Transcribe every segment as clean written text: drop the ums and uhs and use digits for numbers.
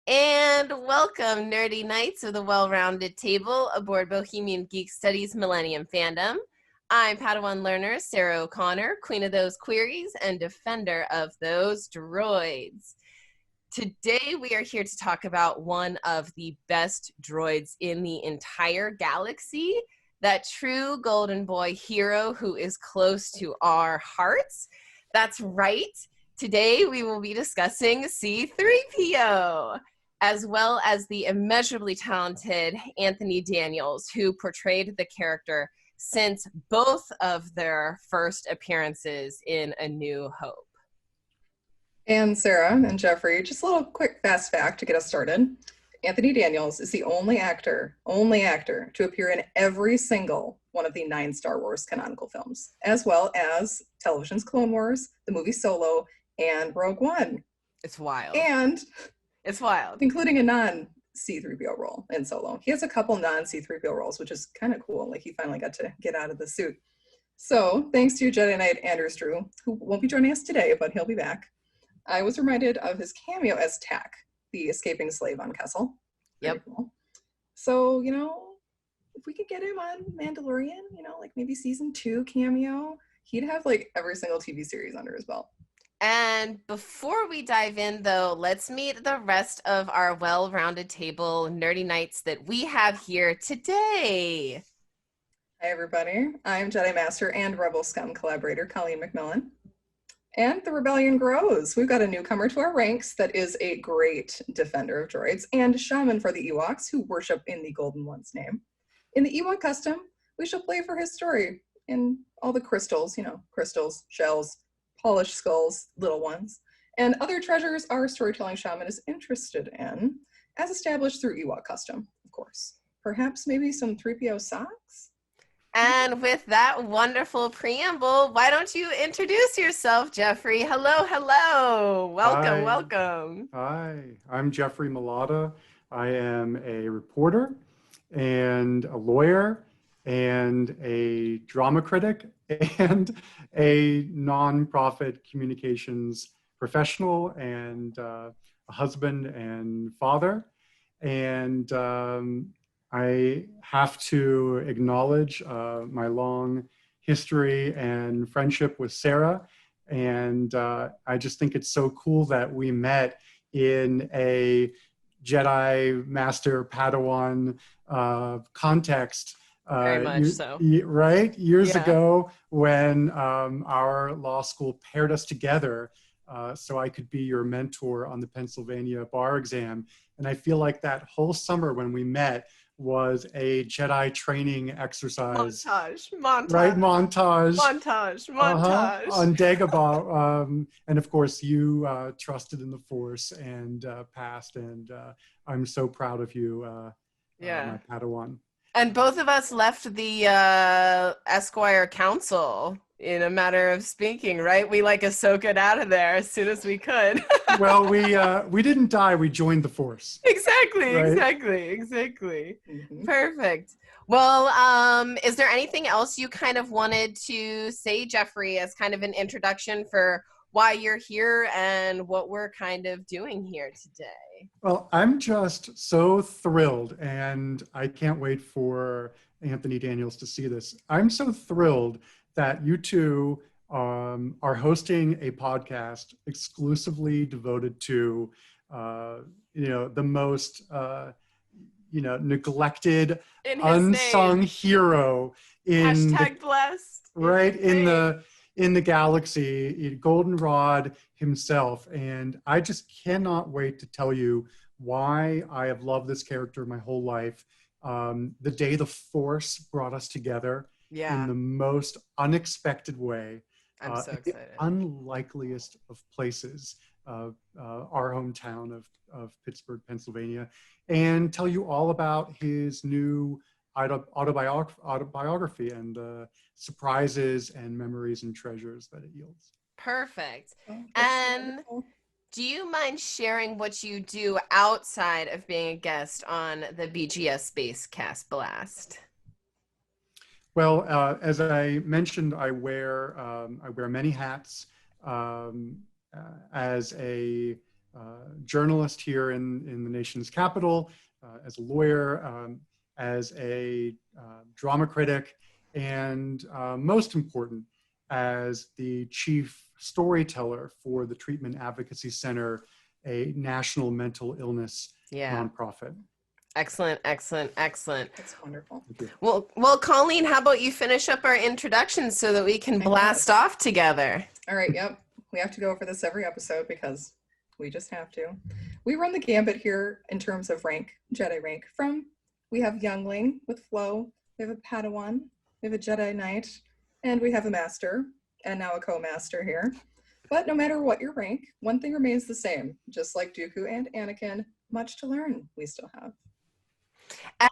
And welcome, nerdy knights of the well-rounded table aboard Bohemian Geek Studies Millennium Fandom. I'm Padawan learner Sarah O'Connor, queen of those queries and defender of those droids. Today we are here to talk about one of the best droids in the entire galaxy, that true golden boy hero who is close to our hearts. That's right. Today we will be discussing C-3PO, as well as the immeasurably talented Anthony Daniels, who portrayed the character since both of their first appearances in A New Hope. And Sarah and Geoffrey, just a little quick fast fact to get us started. Anthony Daniels is the only actor to appear in every single one of the 9 Star Wars canonical films, as well as television's Clone Wars, the movie Solo, and Rogue One. It's wild. And it's wild. Including a non-C-3PO role in Solo. He has a couple non-C-3PO roles, which is kind of cool. Like, he finally got to get out of the suit. So, thanks to Jedi Knight Anders Drew, who won't be joining us today, but he'll be back, I was reminded of his cameo as Tak, the escaping slave on Kessel. Yep. Cool. So, if we could get him on Mandalorian, like maybe season 2 cameo, he'd have like every single TV series under his belt. And before we dive in, though, let's meet the rest of our well-rounded table nerdy knights that we have here today. Hi, everybody. I'm Jedi Master and Rebel Scum collaborator Colleen McMillan. And the rebellion grows. We've got a newcomer to our ranks that is a great defender of droids and shaman for the Ewoks who worship in the Golden One's name. In the Ewok custom, we shall play for his story in all the crystals, crystals, shells, polished skulls, little ones, and other treasures our storytelling shaman is interested in, as established through Ewok custom, of course. Perhaps maybe some 3PO socks? And with that wonderful preamble, why don't you introduce yourself, Geoffrey? Hello. Welcome. Hi, I'm Geoffrey Melada. I am a reporter and a lawyer and a drama critic and a nonprofit communications professional and a husband and father. And I have to acknowledge my long history and friendship with Sarah. And I just think it's so cool that we met in a Jedi Master Padawan context. Very much so. Right? Years ago when our law school paired us together so I could be your mentor on the Pennsylvania bar exam. And I feel like that whole summer when we met was a Jedi training exercise. Montage. Right? Montage. On Dagobah. And of course, you trusted in the Force and passed. And I'm so proud of you, my Padawan. And both of us left the Esquire Council in a matter of speaking, right? We like Ahsoka'd out of there as soon as we could. Well, we didn't die. We joined the Force. Exactly. Mm-hmm. Perfect. Well, is there anything else you kind of wanted to say, Geoffrey, as kind of an introduction for why you're here and what we're kind of doing here today? Well, I'm just so thrilled, and I can't wait for Anthony Daniels to see this. I'm so thrilled that you two are hosting a podcast exclusively devoted to, the most, neglected, unsung hero in #blessed. Right in the galaxy, Goldenrod himself. And I just cannot wait to tell you why I have loved this character my whole life. The day the Force brought us together in the most unexpected way. I'm so excited. The unlikeliest of places, our hometown of Pittsburgh, Pennsylvania, and tell you all about his new autobiography and the surprises and memories and treasures that it yields. Perfect. Oh, and do you mind sharing what you do outside of being a guest on the BGS Space Cast Blast? Well, as I mentioned, I wear many hats as a journalist here in the nation's capital, as a lawyer, as a drama critic, and most important, as the chief storyteller for the Treatment Advocacy Center, a national mental illness nonprofit. Excellent, excellent, excellent. That's wonderful. Well, Colleen, how about you finish up our introduction so that we can blast off together? All right, yep. We have to go over this every episode because we just have to. We run the gambit here in terms of rank, Jedi rank. We have Youngling with Flo, we have a Padawan, we have a Jedi Knight, and we have a Master, and now a Co-Master here. But no matter what your rank, one thing remains the same. Just like Dooku and Anakin, much to learn we still have.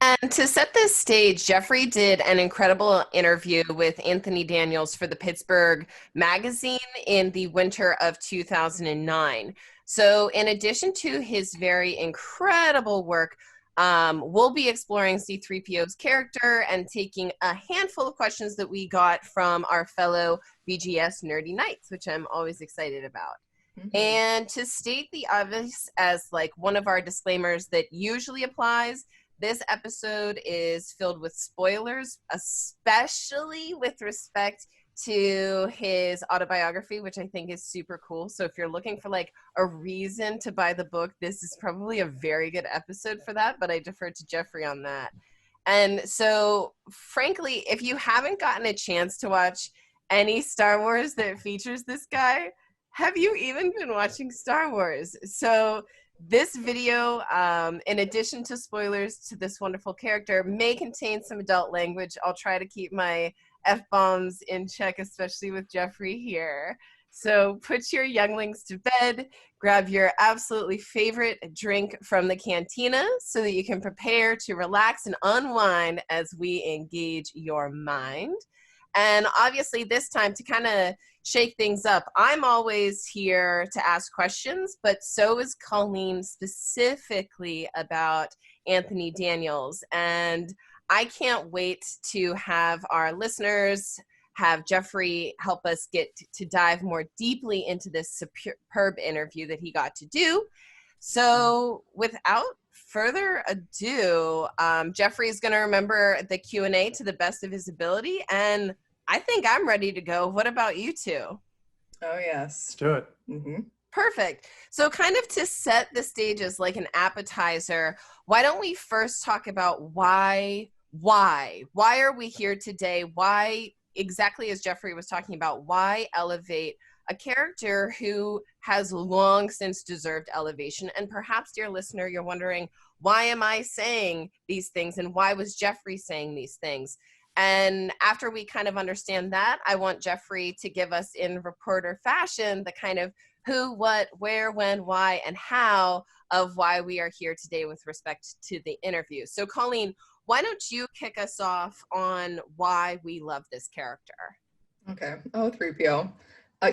And to set this stage, Geoffrey did an incredible interview with Anthony Daniels for the Pittsburgh Magazine in the winter of 2009. So in addition to his very incredible work, we'll be exploring C-3PO's character and taking a handful of questions that we got from our fellow BGS Nerdy Knights, which I'm always excited about. Mm-hmm. And to state the obvious as like one of our disclaimers that usually applies, this episode is filled with spoilers, especially with respect to his autobiography, which I think is super cool. So if you're looking for like a reason to buy the book, this is probably a very good episode for that, but I defer to Geoffrey on that. And so frankly, if you haven't gotten a chance to watch any Star Wars that features this guy, have you even been watching Star Wars? So this video, in addition to spoilers to this wonderful character, may contain some adult language. I'll try to keep my F-bombs in check, especially with Geoffrey here. So put your younglings to bed, grab your absolutely favorite drink from the cantina so that you can prepare to relax and unwind as we engage your mind. And obviously this time to kind of shake things up, I'm always here to ask questions, but so is Colleen specifically about Anthony Daniels. And I can't wait to have our listeners, have Geoffrey help us get to dive more deeply into this superb interview that he got to do. So without further ado, Geoffrey is going to remember the Q&A to the best of his ability, and I think I'm ready to go. What about you two? Oh, yes. Let's do it. Mm-hmm. Perfect. So kind of to set the stage as like an appetizer, why don't we first talk about why are we here today? Why, exactly as Geoffrey was talking about, why elevate a character who has long since deserved elevation? And perhaps, dear listener, you're wondering, why am I saying these things? And why was Geoffrey saying these things? And after we kind of understand that, I want Geoffrey to give us in reporter fashion the kind of who, what, where, when, why, and how of why we are here today with respect to the interview. So Colleen, why don't you kick us off on why we love this character? Okay. Oh, 3PO.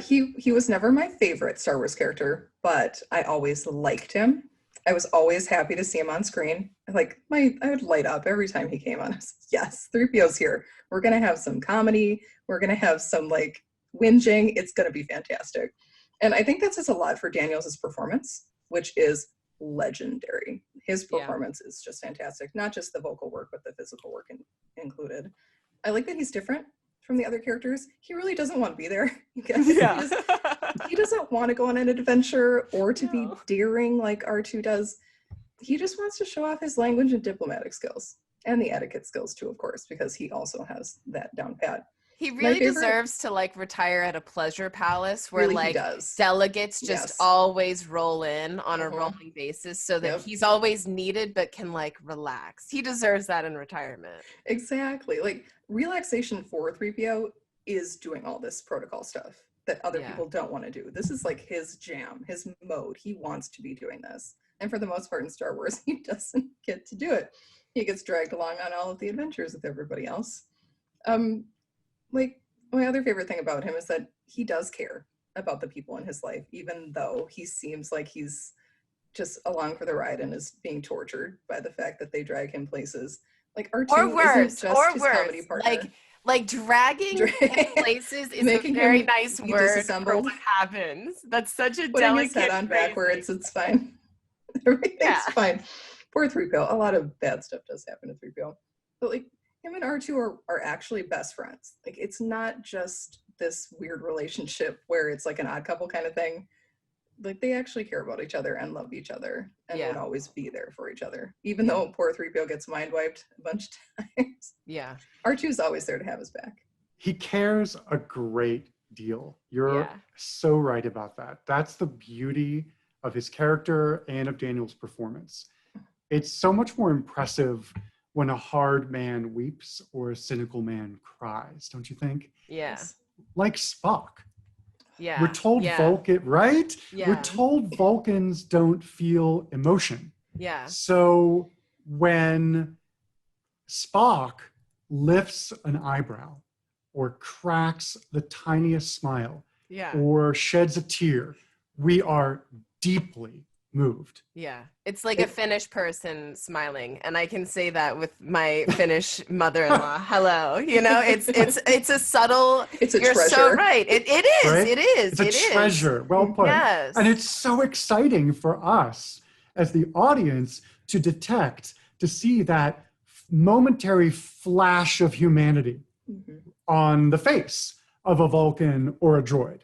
He was never my favorite Star Wars character, but I always liked him. I was always happy to see him on screen. I would light up every time he came on. I was, yes, 3PO's here. We're going to have some comedy. We're going to have some like whinging. It's going to be fantastic. And I think that says a lot for Daniels' performance, which is legendary. His performance is just fantastic. Not just the vocal work, but the physical work included. I like that he's different from the other characters. He really doesn't want to be there. Yeah. He doesn't want to go on an adventure or to be daring like R2 does. He just wants to show off his language and diplomatic skills. And the etiquette skills too, of course, because he also has that down pat. He really deserves to like retire at a pleasure palace where really like delegates just always roll in on a rolling basis so that he's always needed but can like relax. He deserves that in retirement. Exactly. Like relaxation for 3PO is doing all this protocol stuff that other people don't want to do. This is like his jam, his mode. He wants to be doing this. And for the most part in Star Wars, he doesn't get to do it. He gets dragged along on all of the adventures with everybody else. Like, my other favorite thing about him is that he does care about the people in his life, even though he seems like he's just along for the ride and is being tortured by the fact that they drag him places. Like, R2 isn't just his comedy partner. Like dragging in places is a Making very him nice be word for disassembled. what happens. That's such a Putting his delicate head on phrasing. backwards, it's fine. Everything's Yeah. fine. Poor 3PO. A lot of bad stuff does happen to 3PO. But like him and R2 are actually best friends. Like it's not just this weird relationship where it's like an odd couple kind of thing. Like they actually care about each other and love each other and Yeah. would always be there for each other. Even though poor 3PO gets mind wiped a bunch of times. Yeah. R2's always there to have his back. He cares a great deal. You're so right about that. That's the beauty of his character and of Daniel's performance. It's so much more impressive when a hard man weeps or a cynical man cries, don't you think? Yeah. Like Spock. Yeah. We're told Vulcan, right? Yeah. We're told Vulcans don't feel emotion. Yeah. So when Spock lifts an eyebrow or cracks the tiniest smile or sheds a tear, we are deeply moved. Yeah. It's like a Finnish person smiling, and I can say that with my Finnish mother-in-law. Hello. You know, it's a subtle, it's a you're treasure. so right. It is. Right? It is. It's a treasure. Well put. Yes. And it's so exciting for us as the audience to detect, to see that momentary flash of humanity on the face of a Vulcan or a droid.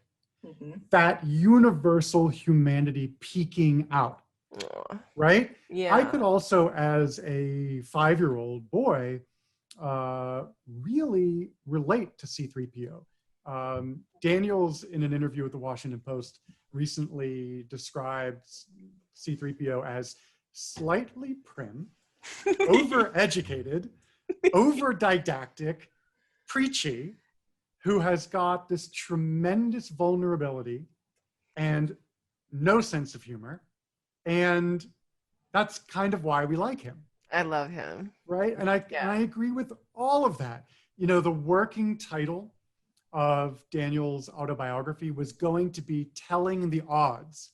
That universal humanity peeking out, right? Yeah. I could also, as a 5-year-old boy, really relate to C-3PO. Daniels, in an interview with the Washington Post, recently described C-3PO as slightly prim, overeducated, over-didactic, preachy, who has got this tremendous vulnerability and no sense of humor. And that's kind of why we like him. I love him. Right? And I agree with all of that. You know, the working title of Daniel's autobiography was going to be Telling the Odds,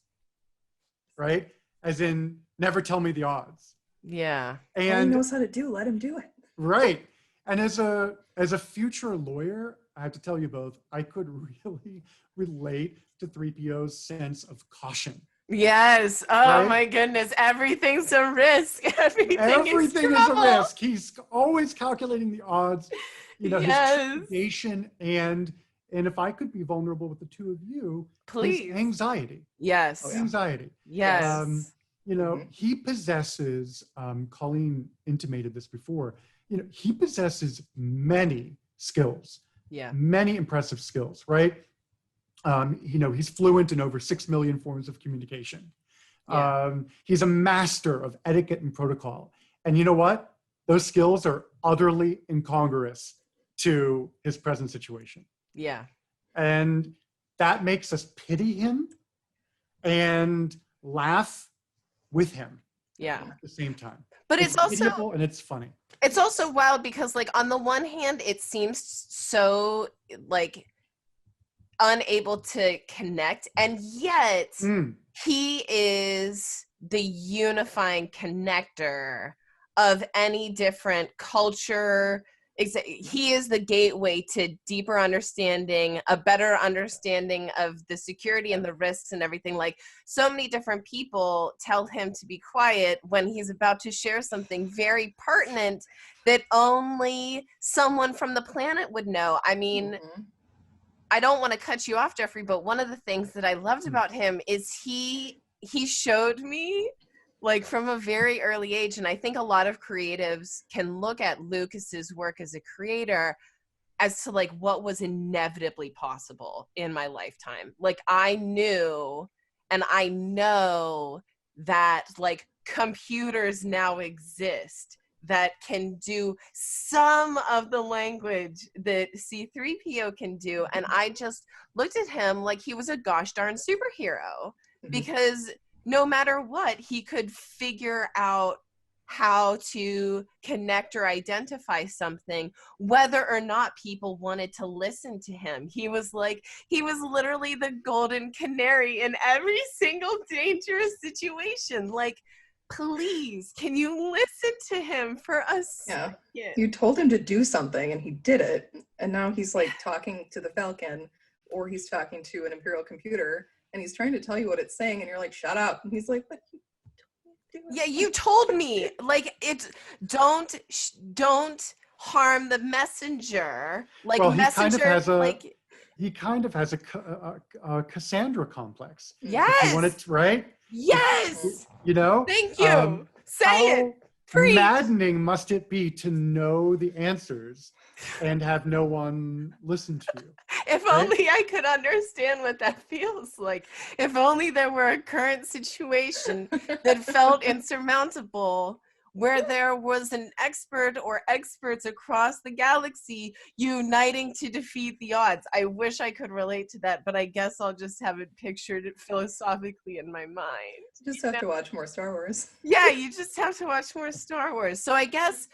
right? As in, never tell me the odds. Yeah. And all he knows how to do, let him do it. Right. And as a future lawyer, I have to tell you both, I could really relate to 3PO's sense of caution. Yes. Oh my goodness. Everything's a risk. Everything is a risk. He's always calculating the odds. You know, his trepidation and if I could be vulnerable with the two of you, please. His anxiety. Yes. Anxiety. Yes. You know, he possesses, Colleen intimated this before, you know, he possesses many skills. Yeah. Many impressive skills, right? You know, he's fluent in over 6 million forms of communication. Yeah. He's a master of etiquette and protocol. And you know what? Those skills are utterly incongruous to his present situation. Yeah. And that makes us pity him and laugh with him. Yeah. At the same time. But it's also pitiable and it's funny. It's also wild because, like, on the one hand, it seems so like unable to connect, and yet he is the unifying connector of any different culture. He is the gateway to deeper understanding, a better understanding of the security and the risks and everything. Like, so many different people tell him to be quiet when he's about to share something very pertinent that only someone from the planet would know. I mean, I don't want to cut you off, Geoffrey, but one of the things that I loved about him is he showed me, like, from a very early age, and I think a lot of creatives can look at Lucas's work as a creator as to, like, what was inevitably possible in my lifetime. Like, I knew and I know that, like, computers now exist that can do some of the language that C-3PO can do. And I just looked at him like he was a gosh darn superhero, because no matter what, he could figure out how to connect or identify something, whether or not people wanted to listen to him. He was literally the golden canary in every single dangerous situation. Like, please, can you listen to him for a second? You told him to do something and he did it. And now he's like talking to the Falcon, or he's talking to an Imperial computer and he's trying to tell you what it's saying. And you're like, shut up. And he's like, but you told me to do it. Yeah, you told me. Like, it's don't harm the messenger. Like, Well, messenger, he kind of has a Cassandra complex. Yes. If you want it, right? Yes. You know? Thank you. Say it. Preach. Maddening must it be to know the answers and have no one listen to you. If only I could understand what that feels like. If only there were a current situation that felt insurmountable, where there was an expert or experts across the galaxy uniting to defeat the odds. I wish I could relate to that, but I guess I'll just have it pictured philosophically in my mind. You just have to watch more Star Wars. Yeah, you just have to watch more Star Wars. So I guess,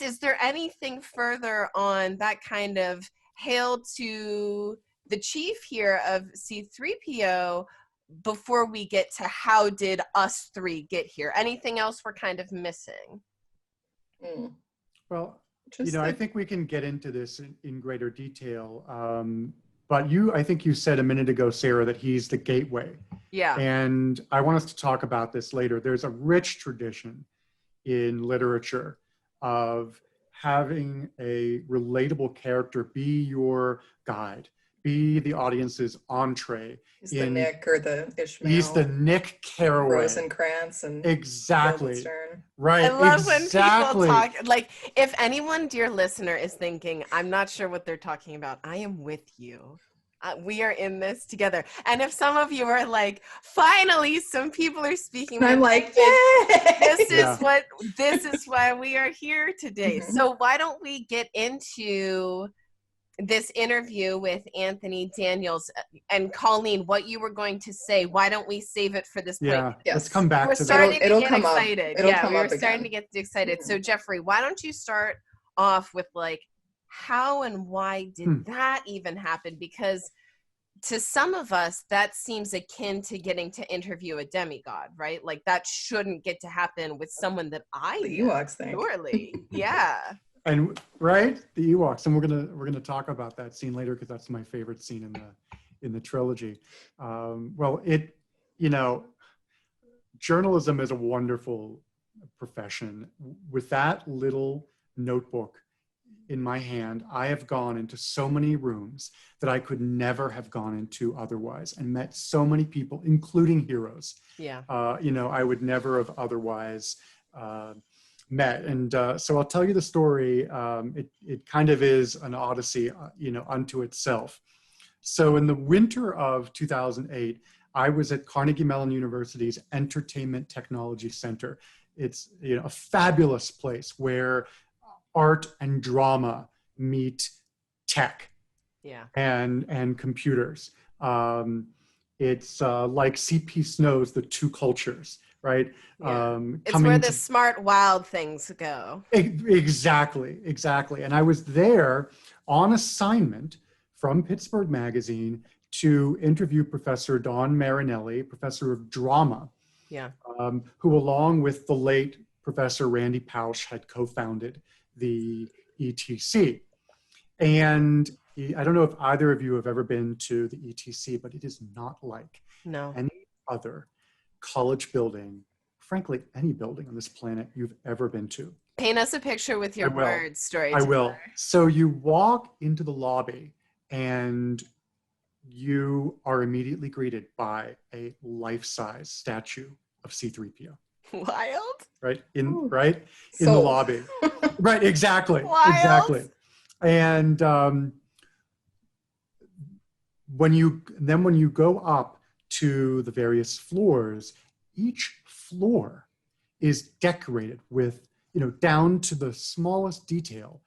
is there anything further on that kind of hail to the chief here of C-3PO before we get to how did us three get here? Anything else we're kind of missing? Well, I think we can get into this in greater detail. But I think you said a minute ago, Sarah, that he's the gateway. Yeah. And I want us to talk about this later. There's a rich tradition in literature of having a relatable character be your guide, be the audience's entree. He's the Nick or the Ishmael. He's the Nick Carraway. Rosencrantz and exactly. Right. I love when people talk. Like, if anyone, dear listener, is thinking, I'm not sure what they're talking about, I am with you. We are in this together. And if some of you are like, finally, some people are speaking. I'm like, yay! This is why we are here today. Mm-hmm. So why don't we get into this interview with Anthony Daniels and Colleen, what you were going to say. Why don't we save it for this point? Yeah, yes. Let's come back to that. We're starting to get excited. Mm-hmm. So Geoffrey, why don't you start off with like, how and why did that even happen? Because to some of us, that seems akin to getting to interview a demigod, right? Like that shouldn't get to happen with someone that I know. The Ewoks thing. Surely. Yeah. And right, the Ewoks, and we're gonna talk about that scene later because that's my favorite scene in the trilogy. Journalism is a wonderful profession. With that little notebook in my hand, I have gone into so many rooms that I could never have gone into otherwise, and met so many people, including heroes. Yeah. I would never have otherwise met. And so I'll tell you the story. It kind of is an odyssey, unto itself. So in the winter of 2008, I was at Carnegie Mellon University's Entertainment Technology Center. It's a fabulous place where art and drama meet tech, and computers. It's like C.P. Snow's The Two Cultures, right? Yeah. It's where the smart, wild things go. Exactly. And I was there on assignment from Pittsburgh Magazine to interview Professor Don Marinelli, professor of drama, who along with the late Professor Randy Pausch had co-founded the ETC. And I don't know if either of you have ever been to the ETC, but it is not like any other college building, frankly, any building on this planet you've ever been to. Paint us a picture with your words, story. I will. So you walk into the lobby and you are immediately greeted by a life-size statue of C-3PO. Wild. Right in the lobby. Right, exactly. Wild. Exactly. And when you go up to the various floors, each floor is decorated with, down to the smallest detail,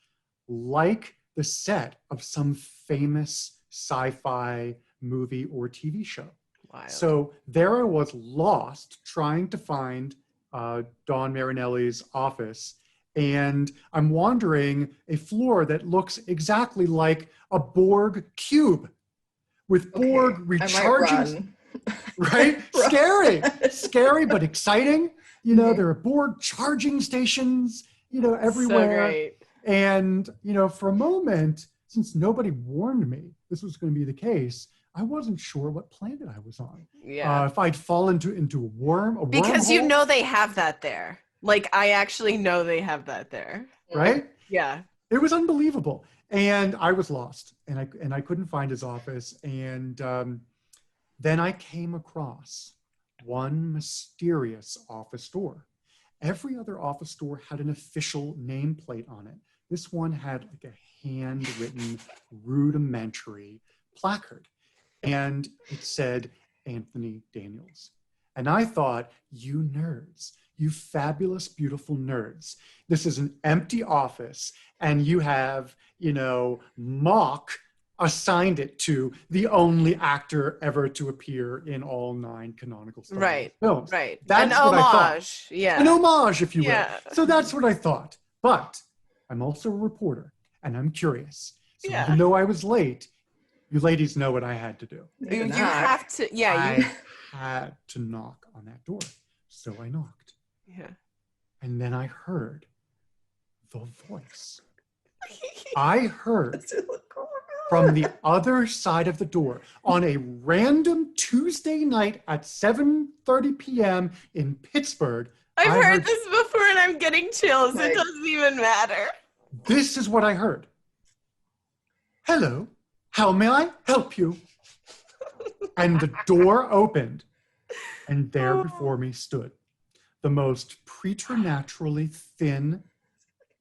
like the set of some famous sci-fi movie or TV show. Wild. So there I was lost trying to find Don Marinelli's office, and I'm wandering a floor that looks exactly like a Borg cube with Borg recharging. Right? Scary, but exciting. You know, there are board charging stations, you know, everywhere. So great. And, you know, for a moment, since nobody warned me this was going to be the case, I wasn't sure what planet I was on. Yeah. If I'd fall into a worm, Because you wormhole, know they have that there. Like, I actually know they have that there. right? Yeah. It was unbelievable. And I was lost, and I couldn't find his office. And then I came across one mysterious office door. Every other office door had an official nameplate on it. This one had like a handwritten, rudimentary placard. And it said Anthony Daniels. And I thought, you nerds, you fabulous, beautiful nerds. This is an empty office, and you have, you know, Mock assigned it to the only actor ever to appear in all 9 canonical Star Wars films. Right. That's an what homage. I thought. Yeah. An homage, if you will. Yeah. So that's what I thought. But I'm also a reporter, and I'm curious. So Yeah. even though I was late, you ladies know what I had to do. You have to, I had to knock on that door. So I knocked. Yeah. And then I heard the voice. I heard from the other side of the door on a random Tuesday night at 7:30 p.m. in Pittsburgh. I've heard this before and I'm getting chills. Right. It doesn't even matter. This is what I heard. Hello, how may I help you? And the door opened, and there before me stood the most preternaturally thin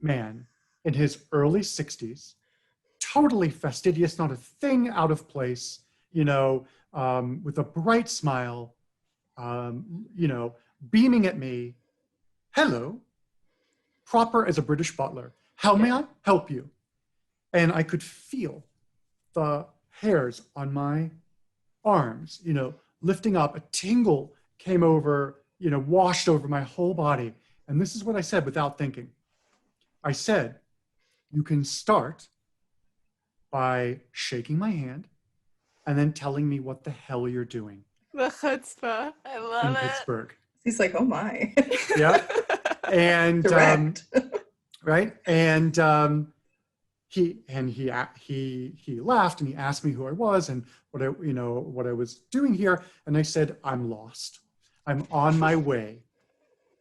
man in his early 60s, totally fastidious, not a thing out of place, you know, with a bright smile, you know, beaming at me. Hello, proper as a British butler. How may I help you? And I could feel the hairs on my arms, you know, lifting up. A tingle came over, you know, washed over my whole body. And this is what I said without thinking. I said, you can start by shaking my hand and then telling me what the hell you're doing. The chutzpah. I love in it. Pittsburgh. He's like, oh my. Yeah. And right. And he laughed and he asked me who I was and what I was doing here. And I said, I'm lost. I'm on my way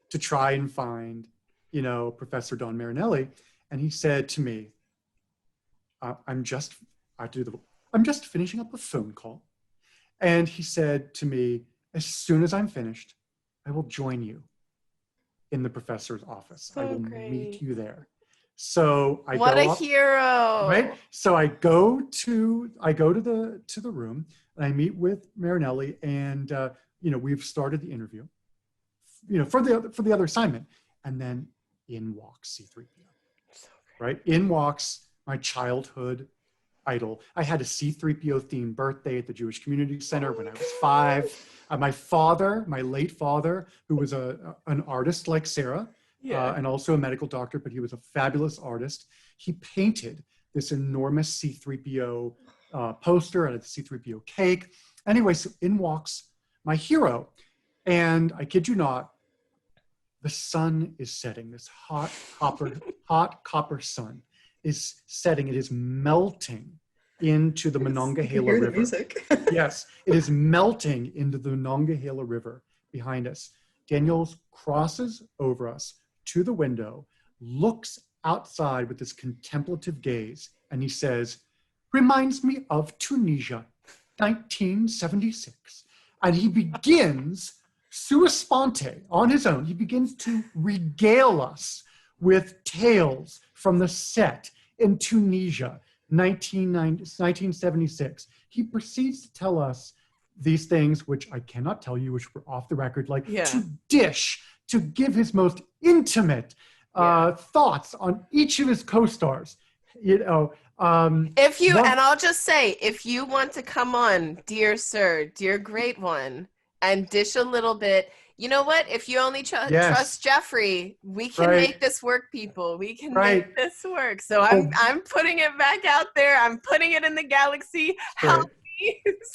to try and find, you know, Professor Don Marinelli. And he said to me, I'm just finishing up a phone call. And he said to me, as soon as I'm finished, I will join you in the professor's office. I will meet you there. So I what go a up, hero. right? So I go to the room and I meet with Marinelli, and you know, we've started the interview, you know, for the other assignment, and then in walks C-3PO. Right? In walks my childhood idol. I had a C-3PO themed birthday at the Jewish Community Center when I was 5. My father, my late father, who was an artist like Sarah, and also a medical doctor, but he was a fabulous artist. He painted this enormous C-3PO poster and a C-3PO cake. Anyway, so in walks my hero. And I kid you not, the sun is setting. This hot copper sun is setting. It is melting into the Monongahela River. The music. Yes, it is melting into the Monongahela River behind us. Daniels crosses over us to the window, looks outside with this contemplative gaze, and he says, reminds me of Tunisia, 1976. And he begins, sua sponte, on his own, he begins to regale us with tales from the set in Tunisia, 1976. He proceeds to tell us these things, which I cannot tell you, which were off the record, like to give his most intimate thoughts on each of his co-stars. You know, and I'll just say, if you want to come on, dear sir, dear great one, and dish a little bit, you know what? If you only trust Geoffrey, we can make this work, people. We can make this work. So I'm putting it back out there. I'm putting it in the galaxy. Help me.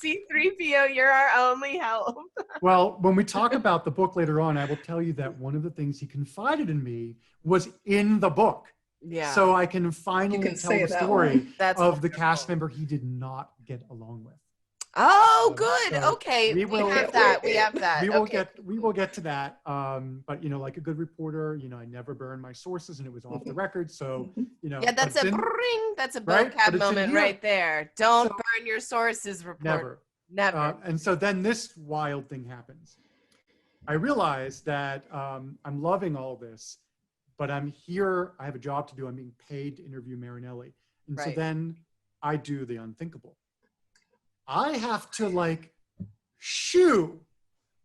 C-3PO, you're our only help. Well, when we talk about the book later on, I will tell you that one of the things he confided in me was in the book. Yeah. So I can finally tell the story of the cast member he did not get along with. Oh, good. So okay. We have that. We have that. We will get to that. But like a good reporter, I never burn my sources, and it was off the record. So Yeah, that's a bring. That's a vocab moment right there. Don't burn your sources, reporter. Never. And so then this wild thing happens. I realize that I'm loving all this, but I'm here. I have a job to do. I'm being paid to interview Marinelli, and so then I do the unthinkable. I have to shoo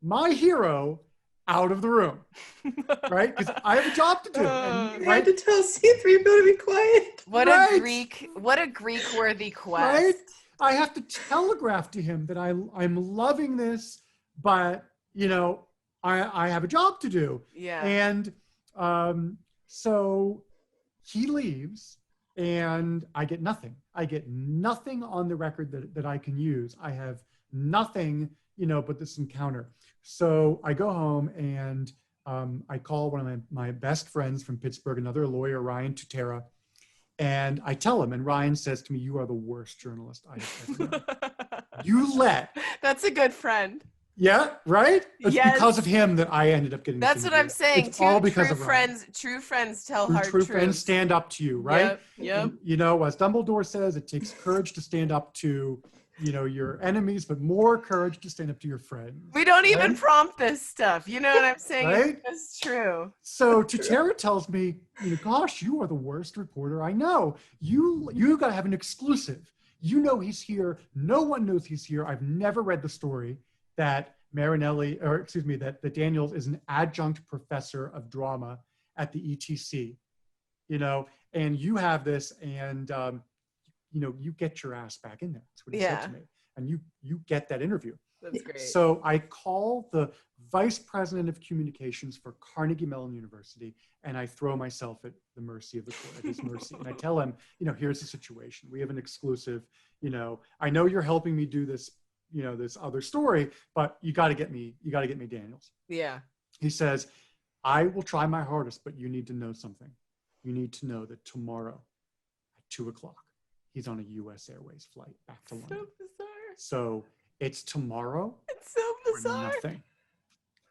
my hero out of the room, right? Because I have a job to do. And, right? You had to tell C-3PO to be quiet. What a Greek-worthy quest. Right? I have to telegraph to him that I'm loving this, but I have a job to do. Yeah. And so he leaves. And I get nothing. I get nothing on the record that I can use. I have nothing, but this encounter. So I go home and I call one of my best friends from Pittsburgh, another lawyer, Ryan Tutera, and I tell him, and Ryan says to me, "You are the worst journalist I have ever known." That's a good friend. Yeah, right? It's because of him that I ended up getting. That's what I'm saying. It's all because of friends. True friends tell hard truths. True friends stand up to you, right? Yep. And, as Dumbledore says, it takes courage to stand up to, your enemies, but more courage to stand up to your friends. We don't even prompt this stuff. You know what I'm saying? Right? It's true. So Tutera tells me, gosh, you are the worst reporter I know. You got to have an exclusive. He's here. No one knows he's here. I've never read the story that that Daniels is an adjunct professor of drama at the ETC, and you have this, and you get your ass back in there. That's what he said to me, and you get that interview. That's great. So I call the vice president of communications for Carnegie Mellon University, and I throw myself at the mercy of the court, at his mercy, and I tell him, here's the situation. We have an exclusive. I know you're helping me do this. This other story, but you got to get me Daniels. Yeah. He says, I will try my hardest, but you need to know something. You need to know that tomorrow at 2:00, he's on a US Airways flight back to London. So bizarre. So it's tomorrow. It's so bizarre. Or nothing.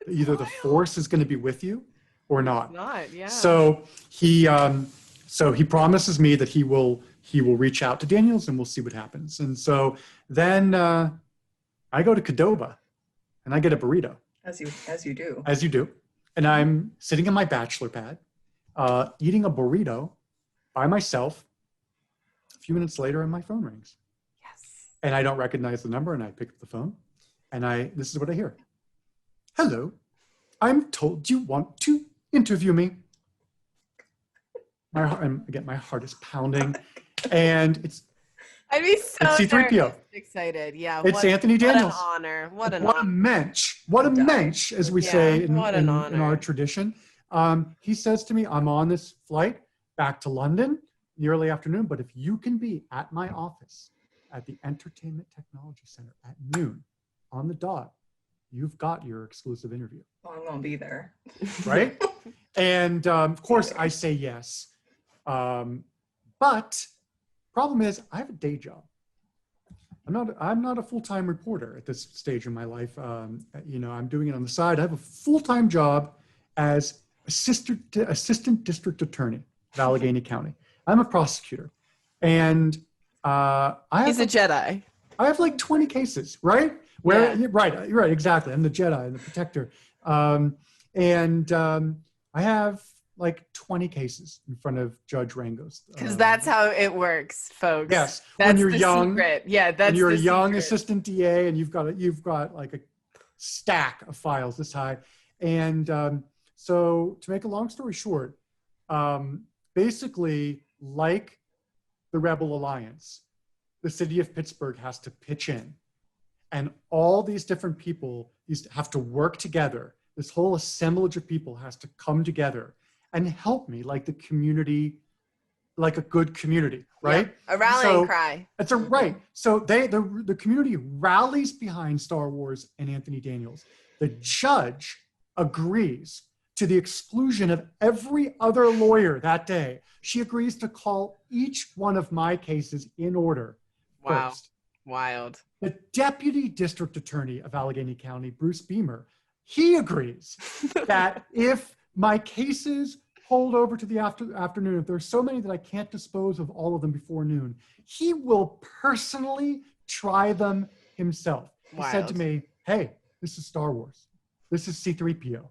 Either the force is going to be with you or not. It's not, yeah. So he promises me that he will reach out to Daniels and we'll see what happens. And so then I go to Qdoba and I get a burrito. As you do. As you do. And I'm sitting in my bachelor pad, eating a burrito by myself. A few minutes later, and my phone rings. Yes. And I don't recognize the number, and I pick up the phone, and this is what I hear. Hello, I'm told you want to interview me. My heart is pounding, and it's C-3PO. Excited, yeah. It's Anthony Daniels. What an honor. What a mensch. What a mensch, as we say in our tradition. He says to me, I'm on this flight back to London in the early afternoon, but if you can be at my office at the Entertainment Technology Center at noon on the dot, you've got your exclusive interview. Well, I'm going to be there. Right? And of course I say yes. But problem is I have a day job. I'm not a full-time reporter at this stage in my life. I'm doing it on the side. I have a full-time job as assistant district attorney of Allegheny County. I'm a prosecutor, and he's a Jedi. I have like 20 cases, right? Right, exactly. I'm the Jedi and the protector, and I have like 20 cases in front of Judge Rangos. Because that's how it works, folks. Yes, that's when you're the young. Secret. Yeah, that's when you're the a young secret. assistant DA, and you've got like a stack of files this high, and so to make a long story short, basically, like the Rebel Alliance, the city of Pittsburgh has to pitch in, and all these different people have to work together. This whole assemblage of people has to come together and help me, like the community like a good community, right? Yep. A rallying So cry. that's right. So the community rallies behind Star Wars and Anthony Daniels. The judge agrees to the exclusion of every other lawyer that day. She agrees to call each one of my cases in order first. Wild. The deputy district attorney of Allegheny County, Bruce Beamer, he agrees that if my cases hold over to the afternoon, if there's so many that I can't dispose of all of them before noon, he will personally try them himself. He said to me, hey, this is Star Wars. This is C-3PO.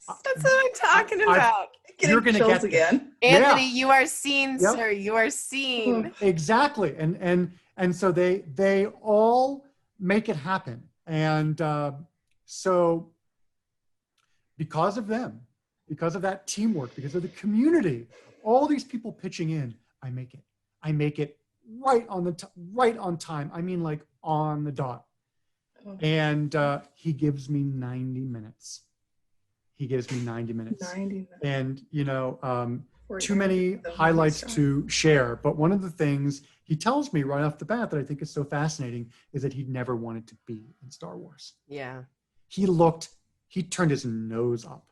That's what I'm talking about. You're going to get again. Anthony, you are seen, Yep. sir. You are seen. Exactly. And so they all make it happen. And so because of them, because of that teamwork, because of the community, all these people pitching in, I make it. I make it right on time. I mean, like on the dot. And he gives me 90 minutes. He gives me 90 minutes. 90 minutes. And, you know, too many highlights to share. But one of the things he tells me right off the bat that I think is so fascinating is that he never wanted to be in Star Wars. Yeah. He turned his nose up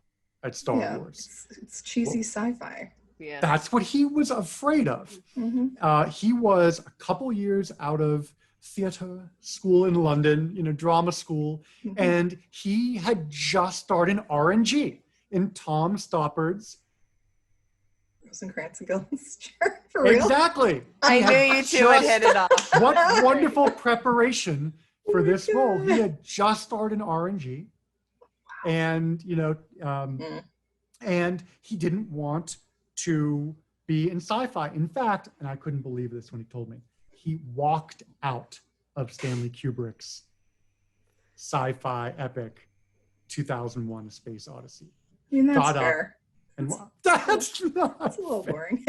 at Star Wars. It's cheesy sci-fi. Yeah. That's what he was afraid of. Mm-hmm. He was a couple years out of theater school in London, you know, drama school, and he had just started in RNG in Tom Stoppard's Rosencrantz and Guilden's chair, for real. Exactly. I knew you two would hit it off. What wonderful preparation for this role. He had just started in RNG, and you know, and he didn't want to be in sci-fi. In fact, and I couldn't believe this when he told me, he walked out of Stanley Kubrick's sci-fi epic 2001: A Space Odyssey. I mean, that's Got up fair. and that's not It's a little boring.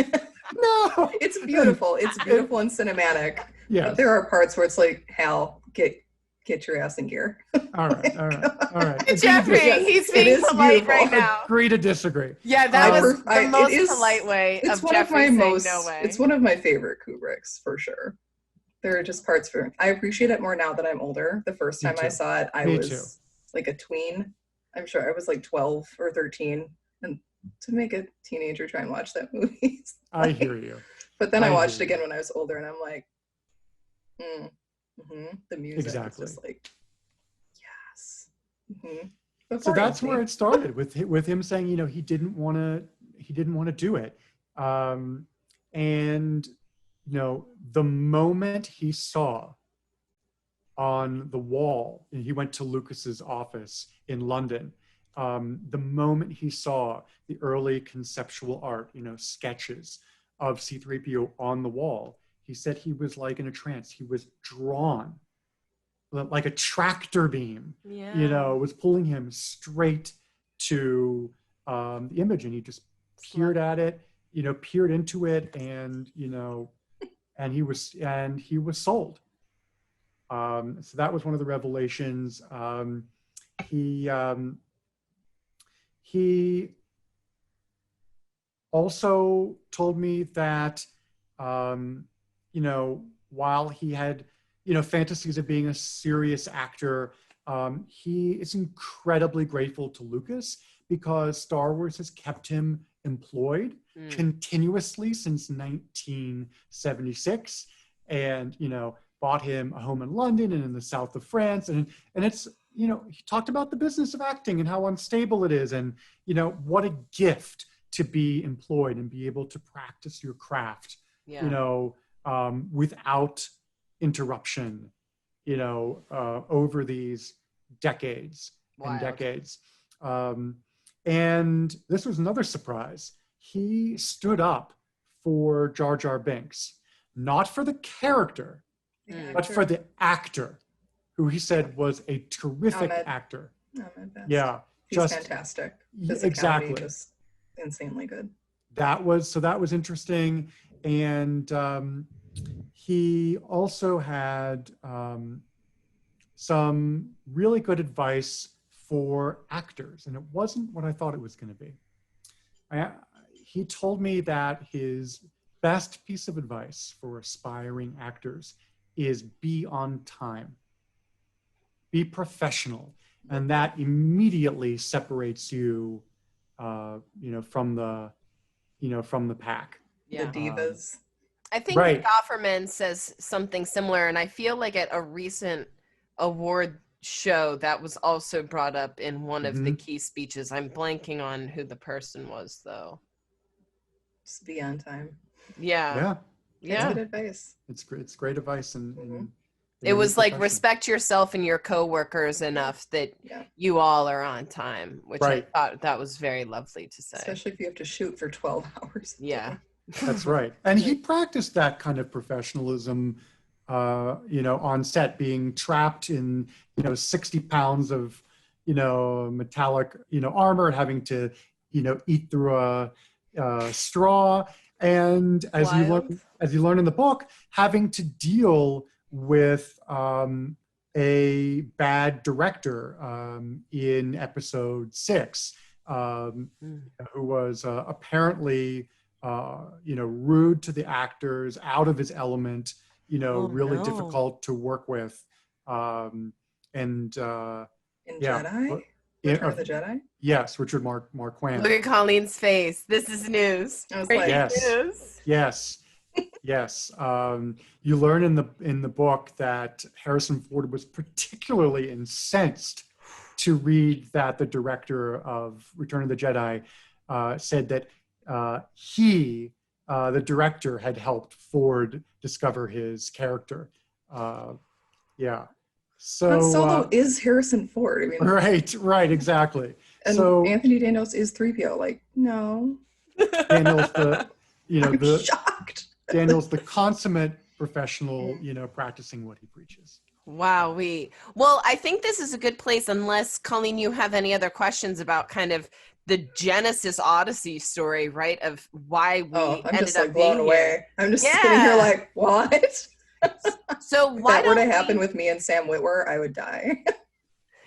No, It's beautiful. It's beautiful and cinematic. yeah. But there are parts where it's like, Hal, get your ass in gear. All right. Geoffrey, he's being polite right now. Agree to disagree. Yeah, that was the most polite way of Geoffrey saying no way. It's one of my favorite Kubricks, for sure. There are just parts I appreciate it more now that I'm older. The first time I saw it, I was like a tween. I'm sure I was like 12 or 13. And to make a teenager try and watch that movie. I hear you. But then I watched it again when I was older, and I'm like, the music is just like, yes. So that's where it started with him saying, you know, he didn't want to do it, and you know, the moment he saw on the wall, and he went to Lucas's office in London. The moment he saw the early conceptual art, you know, sketches of C-3PO on the wall, he said he was like in a trance. He was drawn like a tractor beam, you know, was pulling him straight to the image, and he just peered at it, you know, peered into it, and, you know, and he was sold. So that was one of the revelations. He also told me that, you know, while he had, you know, fantasies of being a serious actor, he is incredibly grateful to Lucas because Star Wars has kept him employed continuously since 1976, and, you know, bought him a home in London and in the south of France, and it's, you know, he talked about the business of acting and how unstable it is, and, you know, what a gift to be employed and be able to practice your craft, you know, without interruption, you know, over these decades and decades. And this was another surprise. He stood up for Jar Jar Binks, not for the character, but for the actor, who he said was a terrific actor. Yeah, he's fantastic. Exactly, just insanely good. That was interesting, and he also had some really good advice for actors, and it wasn't what I thought it was going to be. He told me that his best piece of advice for aspiring actors is be on time. Be professional. And that immediately separates you, from the pack. The divas. I think Right. Offerman says something similar, and I feel like at a recent award show that was also brought up in one of the key speeches. I'm blanking on who the person was, though. Just be on time. Yeah. It's good advice. It's great. It's great advice, and it was like respect yourself and your coworkers enough that you all are on time, which I thought that was very lovely to say. Especially if you have to shoot for 12 hours. Yeah. That's right. And he practiced that kind of professionalism, on set, being trapped in, 60 pounds of, metallic, armor, and having to, eat through a straw. And as you learn in the book, having to deal with a bad director in episode 6, who was apparently rude to the actors, out of his element, really difficult to work with. In Jedi? Return of the Jedi? Yes, Richard Marquand. Look at Colleen's face. This is news. I was like, Yes. You learn in the book that Harrison Ford was particularly incensed to read that the director of Return of the Jedi said that the director, had helped Ford discover his character. So Han Solo is Harrison Ford. I mean, right, exactly. And so Anthony Daniels is 3PO. Like, no. Daniel's I'm shocked. Daniel's the consummate professional, practicing what he preaches. Wow. Well, I think this is a good place, unless, Colleen, you have any other questions about kind of the Genesis Odyssey story, right? Of why we I'm ended just up like blown away. Here. I'm just sitting here like, what? So why if that were to happen with me and Sam Witwer, I would die.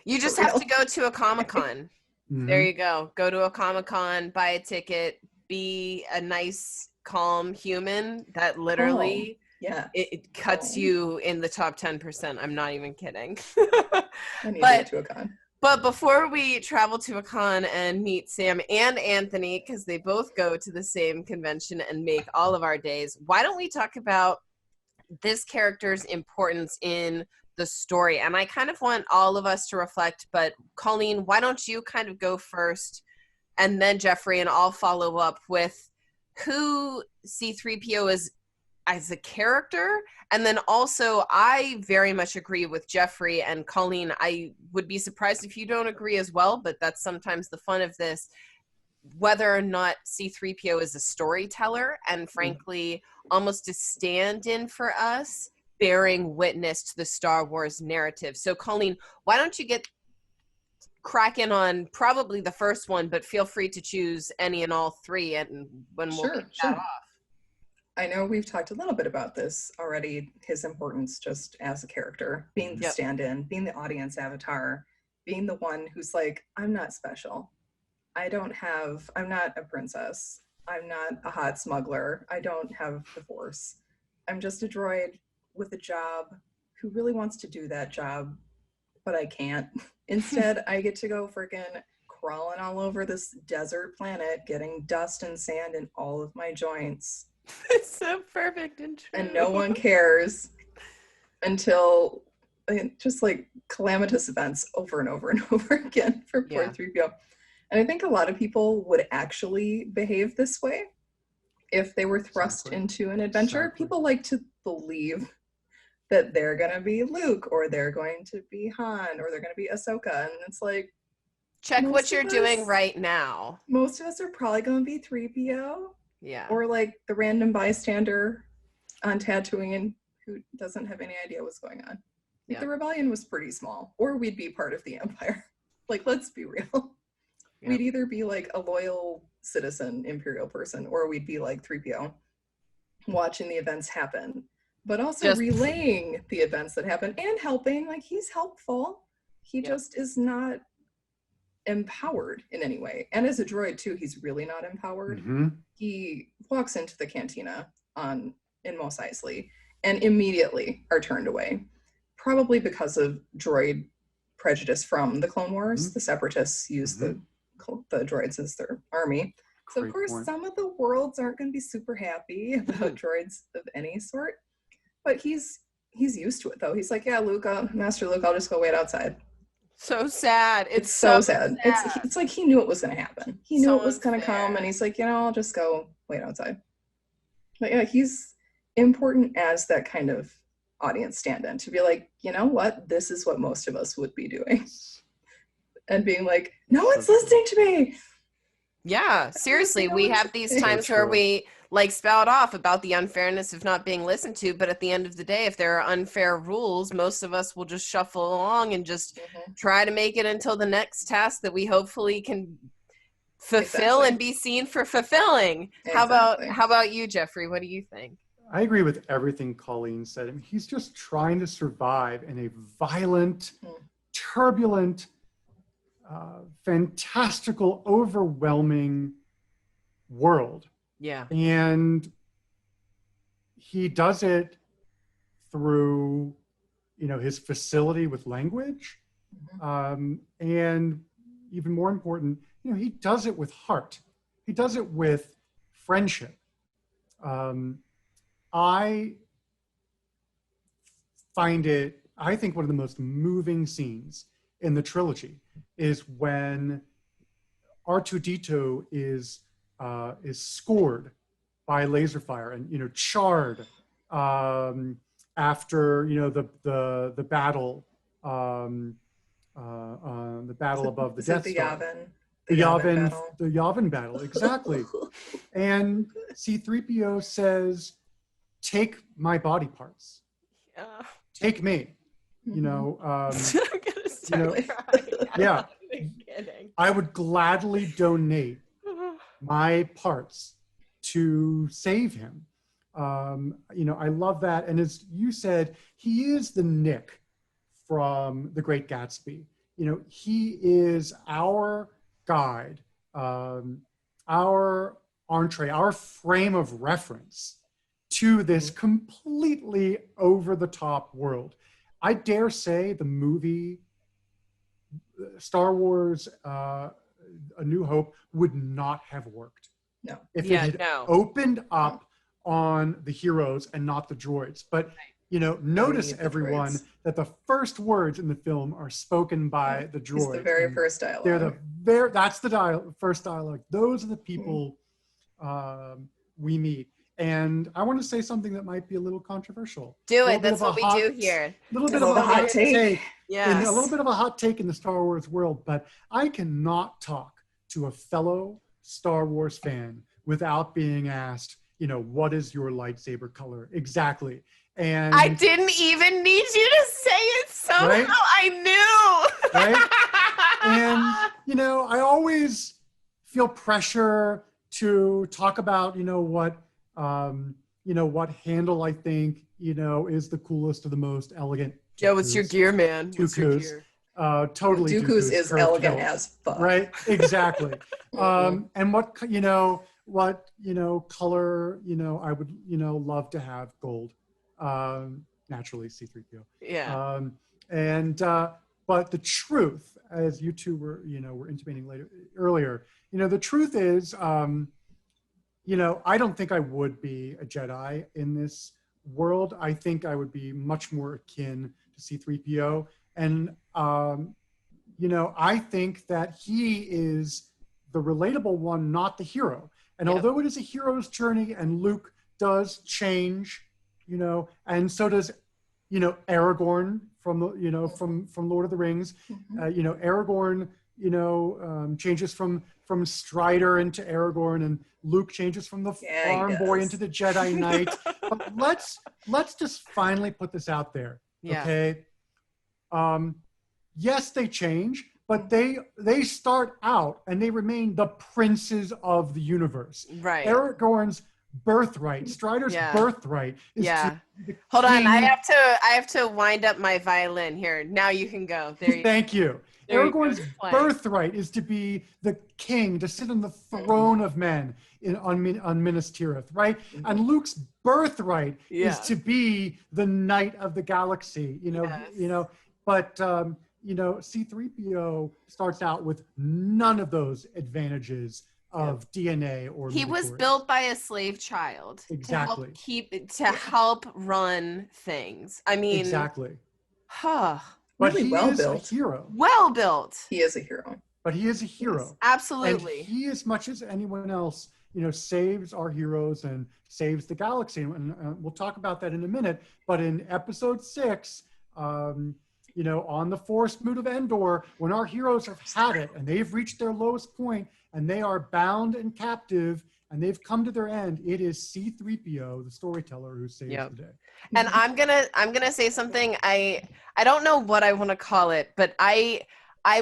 You just have to go to a Comic-Con. There you go. Go to a Comic-Con, buy a ticket, be a nice, calm human that literally it cuts you in the top 10%. I'm not even kidding. I need to go to a con. But before we travel to a con and meet Sam and Anthony, because they both go to the same convention and make all of our days, why don't we talk about this character's importance in the story? And I kind of want all of us to reflect, but Colleen, why don't you kind of go first, and then Geoffrey, and I'll follow up with who C-3PO is as a character. And then also, I very much agree with Geoffrey and Colleen. I would be surprised if you don't agree as well, but that's sometimes the fun of this, whether or not C-3PO is a storyteller and frankly almost a stand-in for us, bearing witness to the Star Wars narrative. So Colleen, why don't you get cracking on probably the first one, but feel free to choose any and all three, and when we'll kick that off. I know we've talked a little bit about this already, his importance just as a character, being the stand-in, being the audience avatar, being the one who's like, I'm not special. I'm not a princess. I'm not a hot smuggler. I don't have the Force. I'm just a droid with a job who really wants to do that job, but I can't. Instead, I get to go freaking crawling all over this desert planet, getting dust and sand in all of my joints. It's so perfect and true. And no one cares until just like calamitous events over and over and over again for poor 3PO. And I think a lot of people would actually behave this way if they were thrust into an adventure. People like to believe that they're going to be Luke, or they're going to be Han, or they're going to be Ahsoka. And it's like, check what you're doing right now. Most of us are probably going to be 3PO. Yeah. Or like the random bystander on Tatooine who doesn't have any idea what's going on. Like the rebellion was pretty small, or we'd be part of the Empire. Like, let's be real. We'd either be like a loyal citizen Imperial person, or we'd be like 3PO, watching the events happen, but also relaying the events that happen and helping. Like, he's helpful. He just is not empowered in any way. And as a droid too, he's really not empowered. He walks into the cantina in Mos Eisley and immediately are turned away, probably because of droid prejudice from the Clone Wars. The Separatists use the droids as their army. So of course, some of the worlds aren't going to be super happy about droids of any sort. But he's used to it, though. He's like, yeah, Luke, Master Luke, I'll just go wait outside. So sad. It's so sad. It's like he knew it was going to happen. He knew it was going to come, and he's like, I'll just go wait outside. But yeah, he's important as that kind of audience stand-in to be like, you know what? This is what most of us would be doing. And being like, no one's listening to me. Yeah, seriously. We have these times where we like spout off about the unfairness of not being listened to, but at the end of the day, if there are unfair rules, most of us will just shuffle along and just try to make it until the next task that we hopefully can fulfill and be seen for fulfilling. Exactly. How about you, Geoffrey? What do you think? I agree with everything Colleen said. I mean, he's just trying to survive in a violent, turbulent, fantastical, overwhelming world. Yeah. And he does it through, his facility with language. And even more important, he does it with heart. He does it with friendship. I think one of the most moving scenes in the trilogy is when R2-D2 is scored by laser fire and charred after the battle above the Death Star. The Yavin battle, exactly. And C-3PO says, "Take my body parts. Take me." I'm gonna start crying. Yeah. I would gladly donate my parts to save him. I love that. And as you said, he is the Nick from The Great Gatsby. He is our guide, our entree, our frame of reference to this completely over-the-top world. I dare say the movie Star Wars A New Hope would not have worked. No. If it had opened up on the heroes and not the droids. But, notice everyone that the first words in the film are spoken by the droids. It's the very first dialogue. That's the first dialogue. Those are the people we meet. And I want to say something that might be a little controversial. Do it. That's what we do here. A little bit of a hot take. Yes. A little bit of a hot take in the Star Wars world, but I cannot talk to a fellow Star Wars fan without being asked, what is your lightsaber color? Exactly. And I didn't even need you to say it somehow. Right? I knew. Right? And, I always feel pressure to talk about, what handle I think, is the coolest or the most elegant. Joe, what's your gear, man? Dooku's. Totally. Dooku's is elegant as fuck. Right? Exactly. And what color, I would, love to have gold. Naturally C-3PO. Yeah. But the truth, as you two were intimating earlier, the truth is, I don't think I would be a Jedi in this world. I think I would be much more akin to C-3PO. And, I think that he is the relatable one, not the hero. And although it is a hero's journey and Luke does change, and so does, Aragorn from the, from Lord of the Rings, Aragorn, changes from Strider into Aragorn, and Luke changes from the farm boy into the Jedi Knight. But let's just finally put this out there, okay? Yes, they change, but they start out and they remain the princes of the universe. Right. Aragorn's birthright, Strider's birthright is Hold on, I have to wind up my violin here. Now you can go. There you Thank you. There you go. Aragorn's birthright is to be the king, to sit on the throne of men on Minas Tirith, right? And Luke's birthright is to be the knight of the galaxy, But C-3PO starts out with none of those advantages of DNA or he was built by a slave child exactly to help run things. I mean, exactly. Huh. But really he is a hero. Well built. He is a hero. But he is a hero. Yes, absolutely. And he, as much as anyone else, saves our heroes and saves the galaxy. And we'll talk about that in a minute. But in episode 6, on the Forest Moon of Endor, when our heroes have had it and they've reached their lowest point and they are bound and captive and they've come to their end, it is C-3PO, the storyteller, who saves the day. And I'm gonna say something. I don't know what I want to call it, but I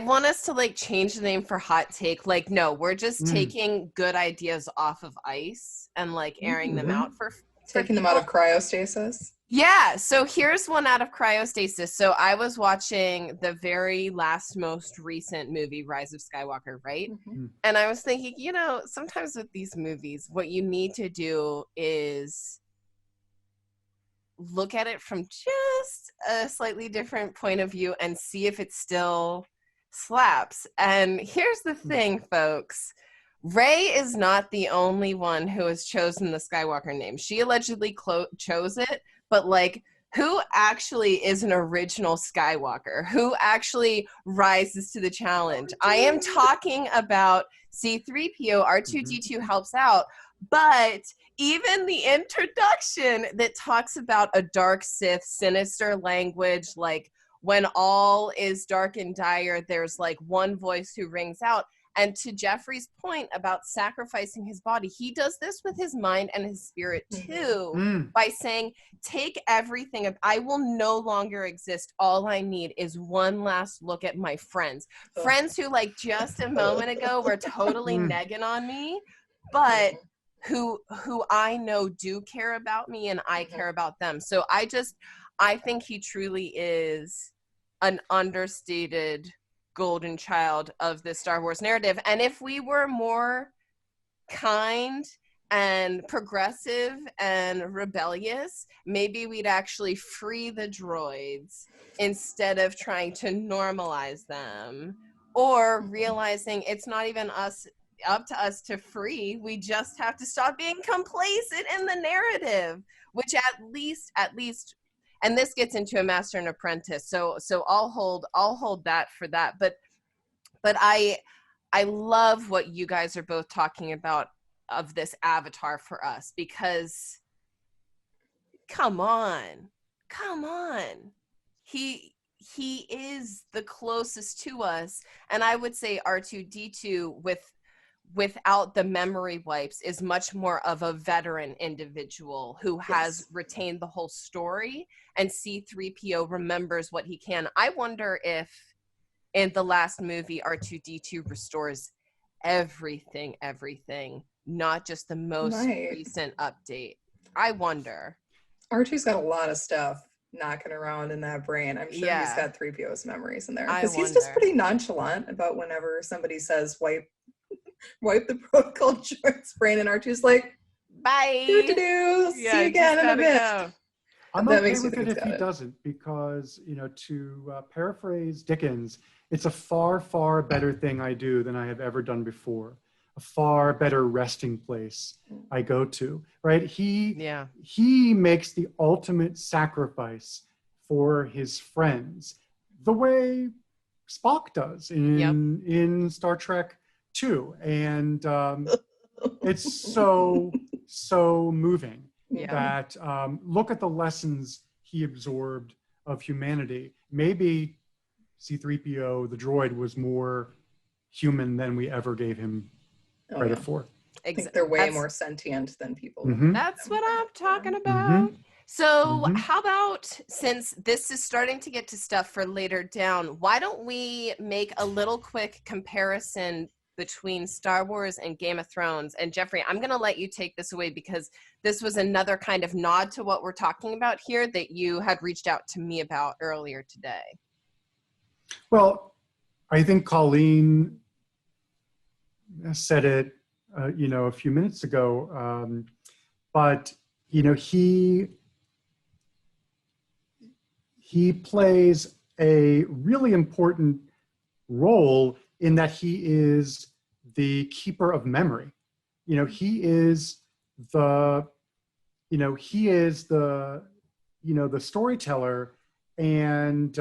want us to change the name for hot take. No, we're just taking good ideas off of ice and airing them out for taking them out of cryostasis. Yeah, so here's one out of cryostasis. So I was watching the very last, most recent movie, Rise of Skywalker, right? Mm-hmm. And I was thinking, sometimes with these movies, what you need to do is look at it from just a slightly different point of view and see if it still slaps. And here's the thing, folks. Rey is not the only one who has chosen the Skywalker name. She allegedly chose it, but who actually is an original Skywalker? Who actually rises to the challenge? I am talking about C-3PO. R2-D2 helps out, but even the introduction that talks about a dark Sith, sinister language, when all is dark and dire, there's one voice who rings out. And to Geoffrey's point about sacrificing his body, he does this with his mind and his spirit too, by saying, take everything. I will no longer exist. All I need is one last look at my friends. Friends who just a moment ago were totally negging on me, but who I know do care about me and I care about them. So I think he truly is an understated golden child of the Star Wars narrative. And if we were more kind and progressive and rebellious, maybe we'd actually free the droids instead of trying to normalize them, or realizing it's not even up to us to free. We just have to stop being complacent in the narrative, which at least and this gets into a master and apprentice. So I'll hold that for that. But I love what you guys are both talking about of this avatar for us, because come on. He is the closest to us. And I would say R2-D2 without the memory wipes is much more of a veteran individual who has retained the whole story, and C-3PO remembers what he can. I wonder if in the last movie R2-D2 restores everything, not just the most recent update. I wonder. R2's got a lot of stuff knocking around in that brain. I'm sure he's got 3PO's memories in there, because he's just pretty nonchalant about whenever somebody says wipe the protocol droid's brain, and R2's like, bye. See you again in a bit. Go. I'm okay with it if he doesn't, because, to paraphrase Dickens, it's a far, far better thing I do than I have ever done before. A far better resting place I go to, right? He makes the ultimate sacrifice for his friends, the way Spock does in Star Trek 2. And it's so moving that look at the lessons he absorbed of humanity. Maybe C-3PO, the droid, was more human than we ever gave him credit for. I think they're way more sentient than people. That's what I'm talking about. So how about, since this is starting to get to stuff for later down, why don't we make a little quick comparison between Star Wars and Game of Thrones? And Geoffrey, I'm going to let you take this away, because this was another kind of nod to what we're talking about here that you had reached out to me about earlier today. Well, I think Colleen said it, a few minutes ago, but he plays a really important role in that he is the keeper of memory. He is the the storyteller, and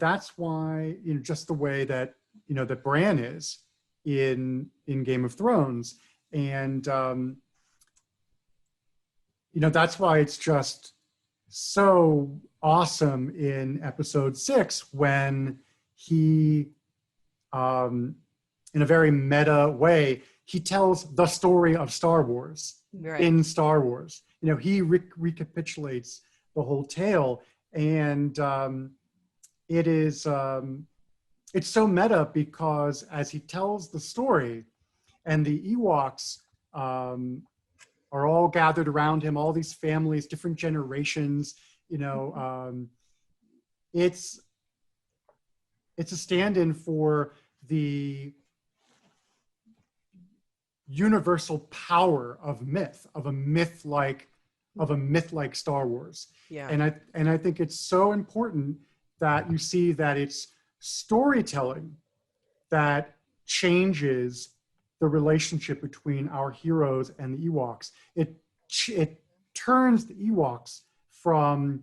that's why just the way that that Bran is in Game of Thrones, and that's why it's just so awesome in episode 6 when he in a very meta way he tells the story of Star Wars in Star Wars. He recapitulates the whole tale, and it is it's so meta because as he tells the story and the Ewoks are all gathered around him, all these families, different generations, it's a stand-in for the universal power of myth, of a myth like Star Wars. Yeah. And I think it's so important that you see that it's storytelling that changes the relationship between our heroes and the Ewoks. It turns the Ewoks from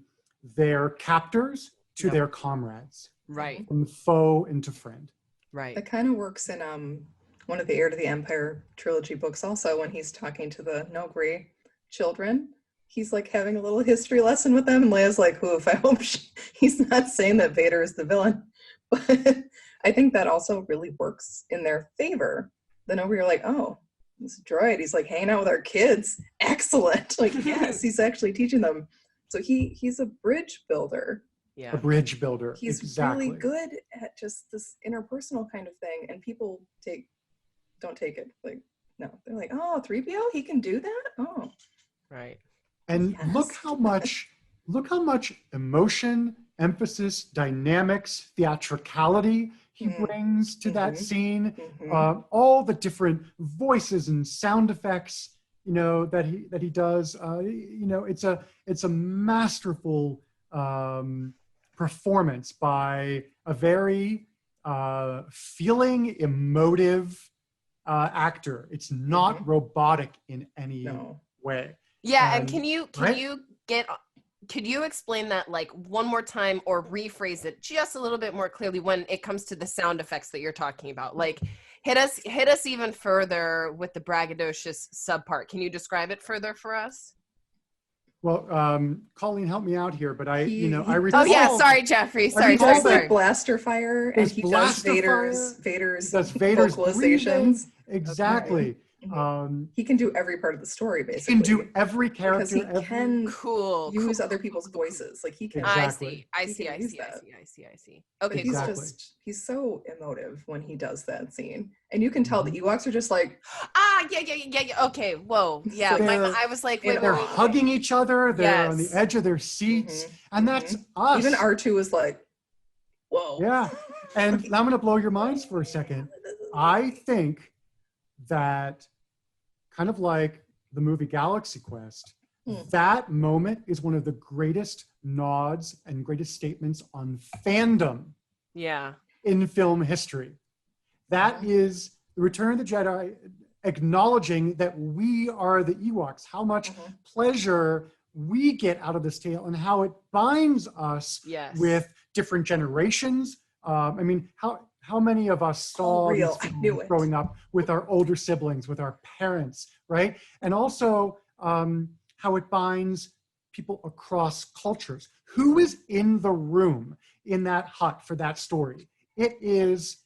their captors to their comrades. Right. From foe into friend. Right. That kind of works in one of the Heir to the Empire trilogy books also, when he's talking to the Nogri children. He's like having a little history lesson with them, and Leia's like, oof, I hope he's not saying that Vader is the villain. But I think that also really works in their favor. The Nogri are like, oh, this droid, he's like hanging out with our kids. Excellent. Like, yes, he's actually teaching them. So he's a bridge builder. Yeah. A bridge builder. He's exactly. really good at just this interpersonal kind of thing, and people don't take it. Like, no, they're like, oh, 3PO, he can do that? Oh. Right. And yes. look how much emotion, emphasis, dynamics, theatricality he brings to that scene. All the different voices and sound effects, that he does. It's a masterful performance by a very feeling, emotive actor. It's not robotic in any way. Yeah, and could you explain that like one more time or rephrase it just a little bit more clearly when it comes to the sound effects that you're talking about? Like hit us even further with the braggadocious subpart. Can you describe it further for us? Well, Colleen, help me out here, but I recall. Oh yeah, sorry, Jeffrey. Sorry. Like blaster fire, and he does Vader's vocalizations. Exactly. Okay. He can do every part of the story, basically. He can do every character. Because he can use other cool. people's voices. Like he can. Exactly. I see. Okay, he's so emotive when he does that scene, and you can tell the Ewoks are just like, yeah. Okay, whoa, yeah. I was like, they're hugging each other. They're on the edge of their seats, and that's us. Even R2 is like, whoa. Yeah, and I'm going to blow your minds for a second. I think that, kind of like the movie Galaxy Quest, that moment is one of the greatest nods and greatest statements on fandom in film history. That is the Return of the Jedi acknowledging that we are the Ewoks, how much pleasure we get out of this tale and how it binds us with different generations. I mean, how many of us saw these films growing up with our older siblings, with our parents, right? And also how it binds people across cultures. Who is in the room in that hut for that story? It is,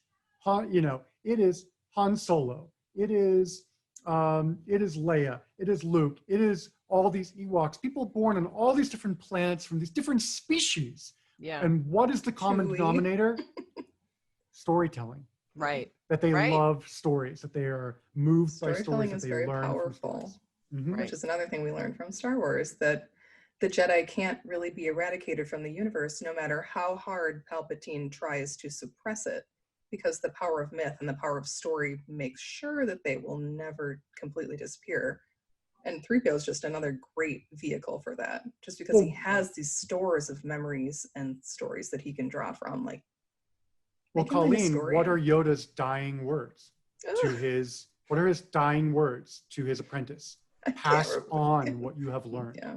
it is Han Solo. It is Leia. It is Luke. It is all these Ewoks, people born on all these different planets from these different species. Yeah. And what is the common denominator? Storytelling. Right. That they love stories, that they are moved by stories, Storytelling that is they very learn powerful, from stories. which is another thing we learned from Star Wars, that the Jedi can't really be eradicated from the universe, no matter how hard Palpatine tries to suppress it, because the power of myth and the power of story makes sure that they will never completely disappear. And 3PO is just another great vehicle for that, just because he has these stores of memories and stories that he can draw from. Like, well, make him a Colleen, historian. what are Yoda's dying words to his? What are his dying words to his apprentice? Pass on what you have learned. Yeah.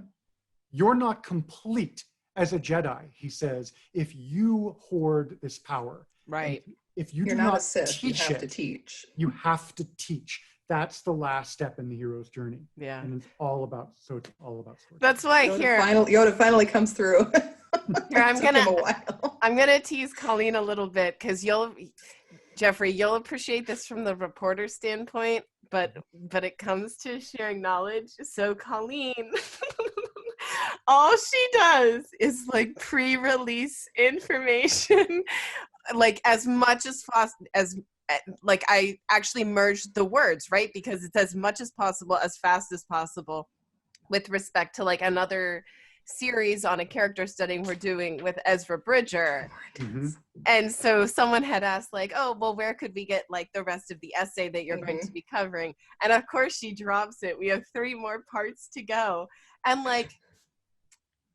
You're not complete as a Jedi, he says, if you hoard this power. Right. If you You're do not not a Sith, you teach have to it, teach. you have to teach. That's the last step in the hero's journey. Yeah. And it's all about story. That's why Yoda finally comes through. Here, It took him a while. I'm gonna tease Colleen a little bit, because Geoffrey, you'll appreciate this from the reporter standpoint, but it comes to sharing knowledge. So Colleen, all she does is like pre-release information, like as much as like I actually merged the words, right? Because it's as much as possible, as fast as possible, with respect to like another series on a character study we're doing with Ezra Bridger. Mm-hmm. And so someone had asked, like, oh, well, where could we get like the rest of the essay that you're going to be covering? And of course she drops it. We have 3 more parts to go. And like,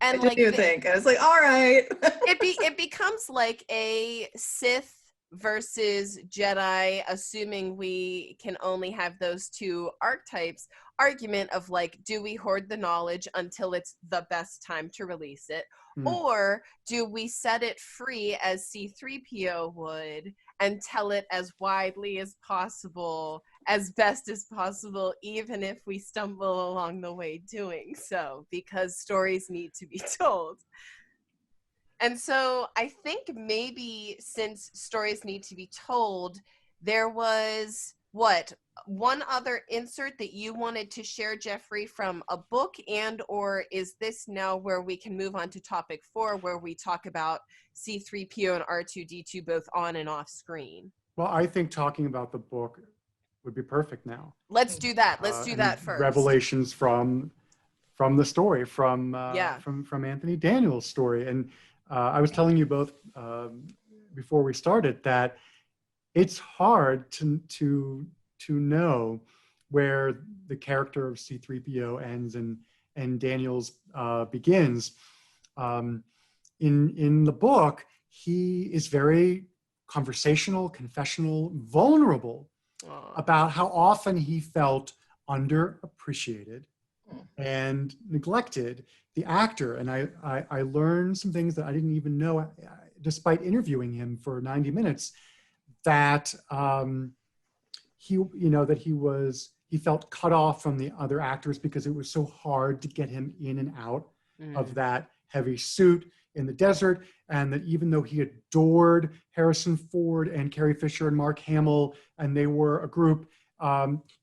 I didn't even think. I was like, all right. it becomes like a Sith versus Jedi, assuming we can only have those 2 archetypes, argument of like, do we hoard the knowledge until it's the best time to release it? Or do we set it free as C-3PO would and tell it as widely as possible, as best as possible, even if we stumble along the way doing so, because stories need to be told. And so I think maybe since stories need to be told, there was one other insert that you wanted to share, Geoffrey, from a book, and or is this now where we can move on to topic 4, where we talk about C-3PO and R2-D2 both on and off screen? Well, I think talking about the book would be perfect now. Let's do that. Let's do that first. Revelations from the story, from Anthony Daniels' story. And I was telling you both before we started that it's hard to know where the character of C-3PO ends and Daniels begins. In the book, he is very conversational, confessional, vulnerable about how often he felt underappreciated and neglected, the actor. And I learned some things that I didn't even know, despite interviewing him for 90 minutes, that he felt cut off from the other actors because it was so hard to get him in and out of that heavy suit in the desert, and that even though he adored Harrison Ford and Carrie Fisher and Mark Hamill, and they were a group,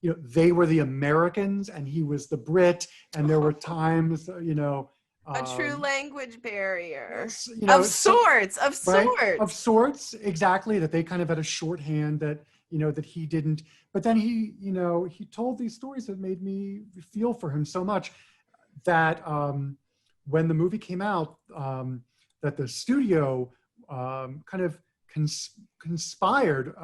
they were the Americans and he was the Brit, and there were times, a true language barrier of sorts, exactly, that they kind of had a shorthand that that he didn't. But then he told these stories that made me feel for him so much that when the movie came out, that the studio kind of conspired,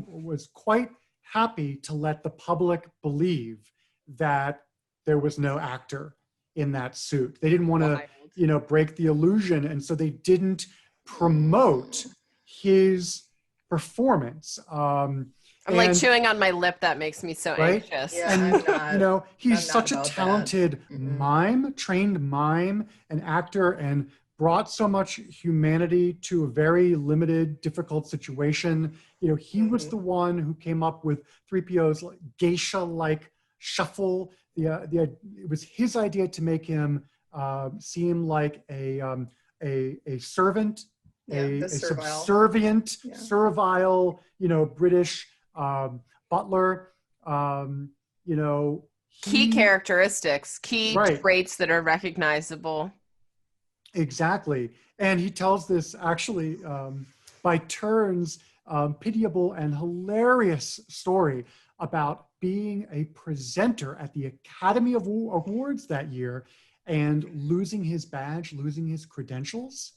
was quite happy to let the public believe that there was no actor in that suit. They didn't want to, break the illusion. And so they didn't promote his performance. I'm like chewing on my lip. That makes me so anxious. Yeah, and he's such a talented trained mime and actor, and brought so much humanity to a very limited, difficult situation. He was the one who came up with 3PO's geisha-like shuffle. It was his idea to make him seem like a servant, a subservient, servile, British butler. Key characteristics, key traits that are recognizable. Exactly. And he tells this actually by turns pitiable and hilarious story about being a presenter at the Academy of Awards that year and losing his badge, losing his credentials,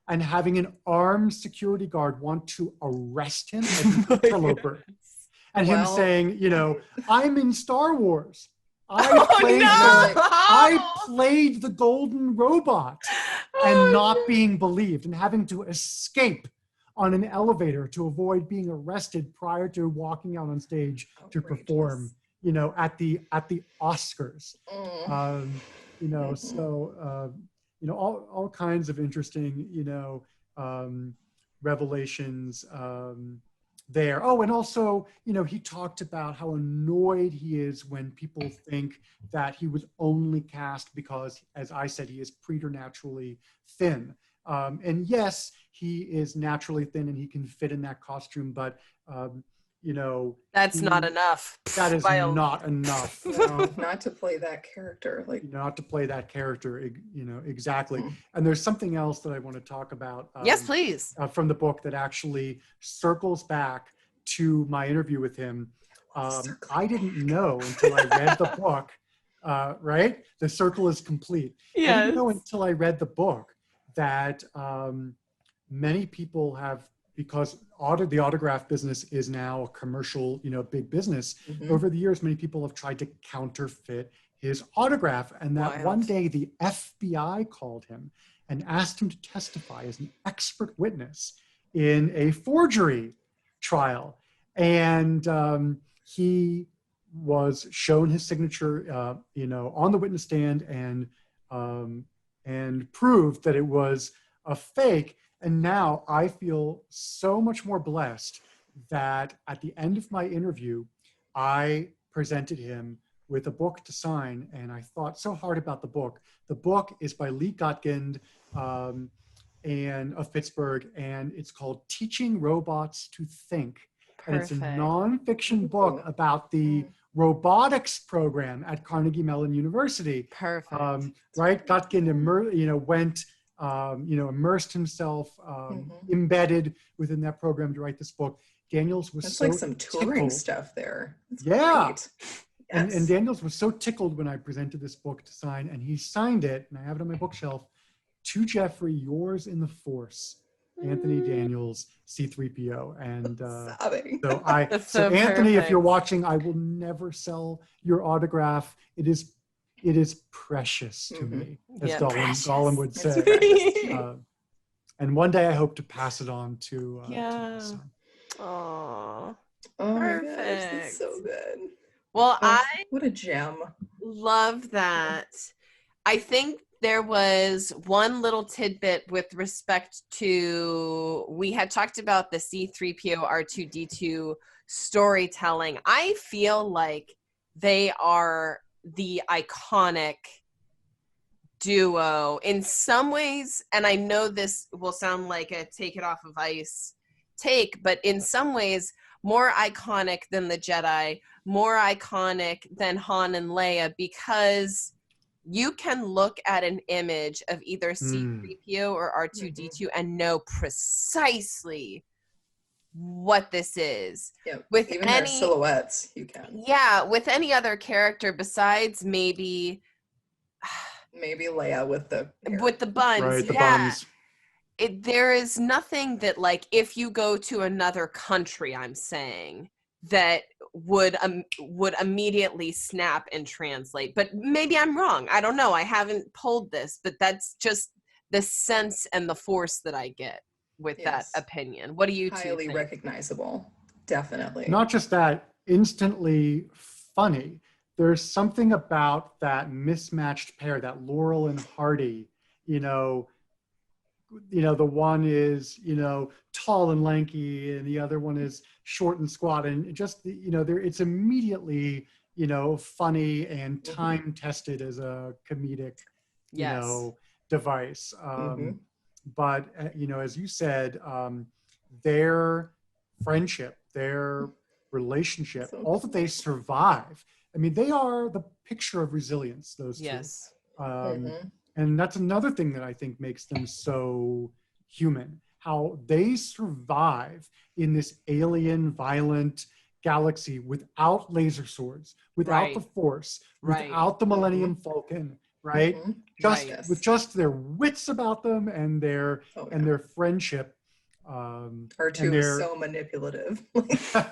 and having an armed security guard want to arrest him as an interloper. And him saying, you know, I'm in Star Wars. I played the golden robot, and not being believed, and having to escape on an elevator to avoid being arrested prior to walking out on stage to perform, you know, at the Oscars. You know, so you know, all kinds of interesting, you know, revelations there. Oh, and also, you know, he talked about how annoyed he is when people think that he was only cast because, as I said, he is preternaturally thin. And yes, he is naturally thin and he can fit in that costume, but you know, that's not enough. That is not enough. Not to play that character, like not to play that character, you know, exactly. And there's something else that I want to talk about. Yes, please. From the book that actually circles back to my interview with him. I didn't know until I read the book. Right, the circle is complete. Yes. I didn't know until I read the book that many people have, because the autograph business is now a commercial, you know, big business. Over the years, many people have tried to counterfeit his autograph. And that one day the FBI called him and asked him to testify as an expert witness in a forgery trial. And he was shown his signature, you know, on the witness stand, and proved that it was a fake. And now I feel so much more blessed that at the end of my interview, I presented him with a book to sign, and I thought so hard about the book. The book is by Lee Gutkind and of Pittsburgh, and it's called Teaching Robots to Think. Perfect. And it's a nonfiction book about the robotics program at Carnegie Mellon University. Perfect. Right? Gutkind, you know, went, you know, immersed himself, embedded within that program to write this book. Daniels was so like some touring tickled. Stuff there. That's yeah. Great. And Daniels was so tickled when I presented this book to sign, and he signed it, and I have it on my bookshelf, to Geoffrey, yours in the force, Anthony Daniels, C-3PO. And so Anthony, perfect. if you're watching, I will never sell your autograph. It is precious to me, as Gollum would say. And one day I hope to pass it on to my son. Aww. Oh Perfect. my gosh, that's so good. Well, what a gem. Love that. I think there was one little tidbit with respect to, we had talked about the C-3PO R2-D2 storytelling. I feel like they are the iconic duo in some ways, and I know this will sound like a take it off of ice take, but in some ways more iconic than the Jedi, more iconic than Han and Leia, because you can look at an image of either C-3PO or R2-D2 and know precisely what this is. Yeah, with even their silhouettes, you can. Yeah, with any other character besides maybe Leia with the buns. Right, the buns. There is nothing that, like, if you go to another country, I'm saying, that would immediately snap and translate. But maybe I'm wrong. I don't know. I haven't pulled this, but that's just the sense and the force that I get with that opinion. What do you two think? Highly recognizable. Definitely. Not just that, instantly funny. There's something about that mismatched pair, that Laurel and Hardy, you know, the one is, you know, tall and lanky, and the other one is short and squat, and it just, you know, it's immediately, you know, funny and time tested as a comedic, you know, device. But you know, as you said, their friendship, their relationship, all that they survive. I mean, they are the picture of resilience, those two. Yes. And that's another thing that I think makes them so human, how they survive in this alien, violent galaxy without laser swords, without the Force, without the Millennium Falcon. right? Mhm. Just Right. with just their wits about them and their Oh, and yeah. their friendship, and R2 is their so manipulative.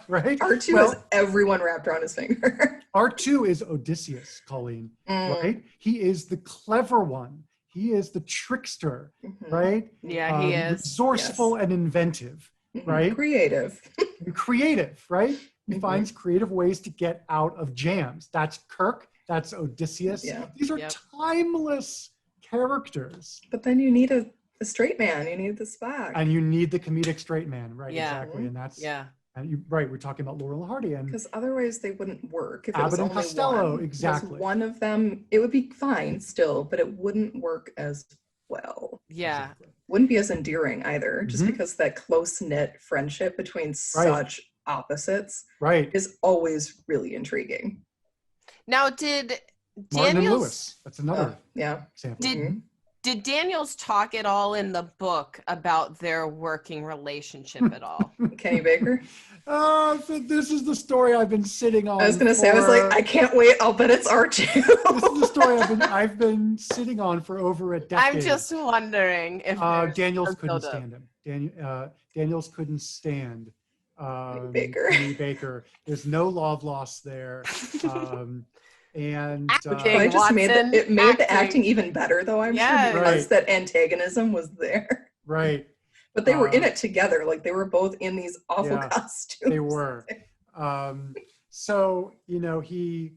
right. R2 has Well, everyone wrapped around his finger. R2 is Odysseus, Colleen, Mm. right? He is the clever one. He is the trickster, Mhm. right? Yeah, he is. Resourceful and inventive, Mhm. right? Creative. And creative, right? He Mhm. finds creative ways to get out of jams. That's Kirk. That's Odysseus. Yeah. These are Yep. timeless characters. But then you need a straight man. You need the Spock. And you need the comedic straight man, right? Yeah. Exactly. And that's, Yeah. and you, right, we're talking about Laurel and Hardy and Because otherwise they wouldn't work if it was Abbott and only Costello, one. exactly. Was one of them, it would be fine still, but it wouldn't work as well. Yeah. Exactly. Wouldn't be as endearing either, just Mhm. because that close-knit friendship between such opposites Right. is always really intriguing. Now, did Martin and Daniels Lewis. That's another Yeah. example. Did- Mhm. did Daniels talk at all in the book about their working relationship at all? Kenny Baker. So this is the story I've been sitting on. I was gonna say, I was like, I can't wait. I'll bet it's R2. This is the story I've been sitting on for over a decade. I'm just wondering if there's Daniels some couldn't buildup. stand him. Daniels couldn't stand Baker. Kenny Baker. There's no love lost there. And Acting. I just made Watson, it made the acting. acting even better, though, I'm Yes. sure, because Right. that antagonism was there. right, But they were in it together. Like, they were both in these awful Yeah, costumes. they were. So he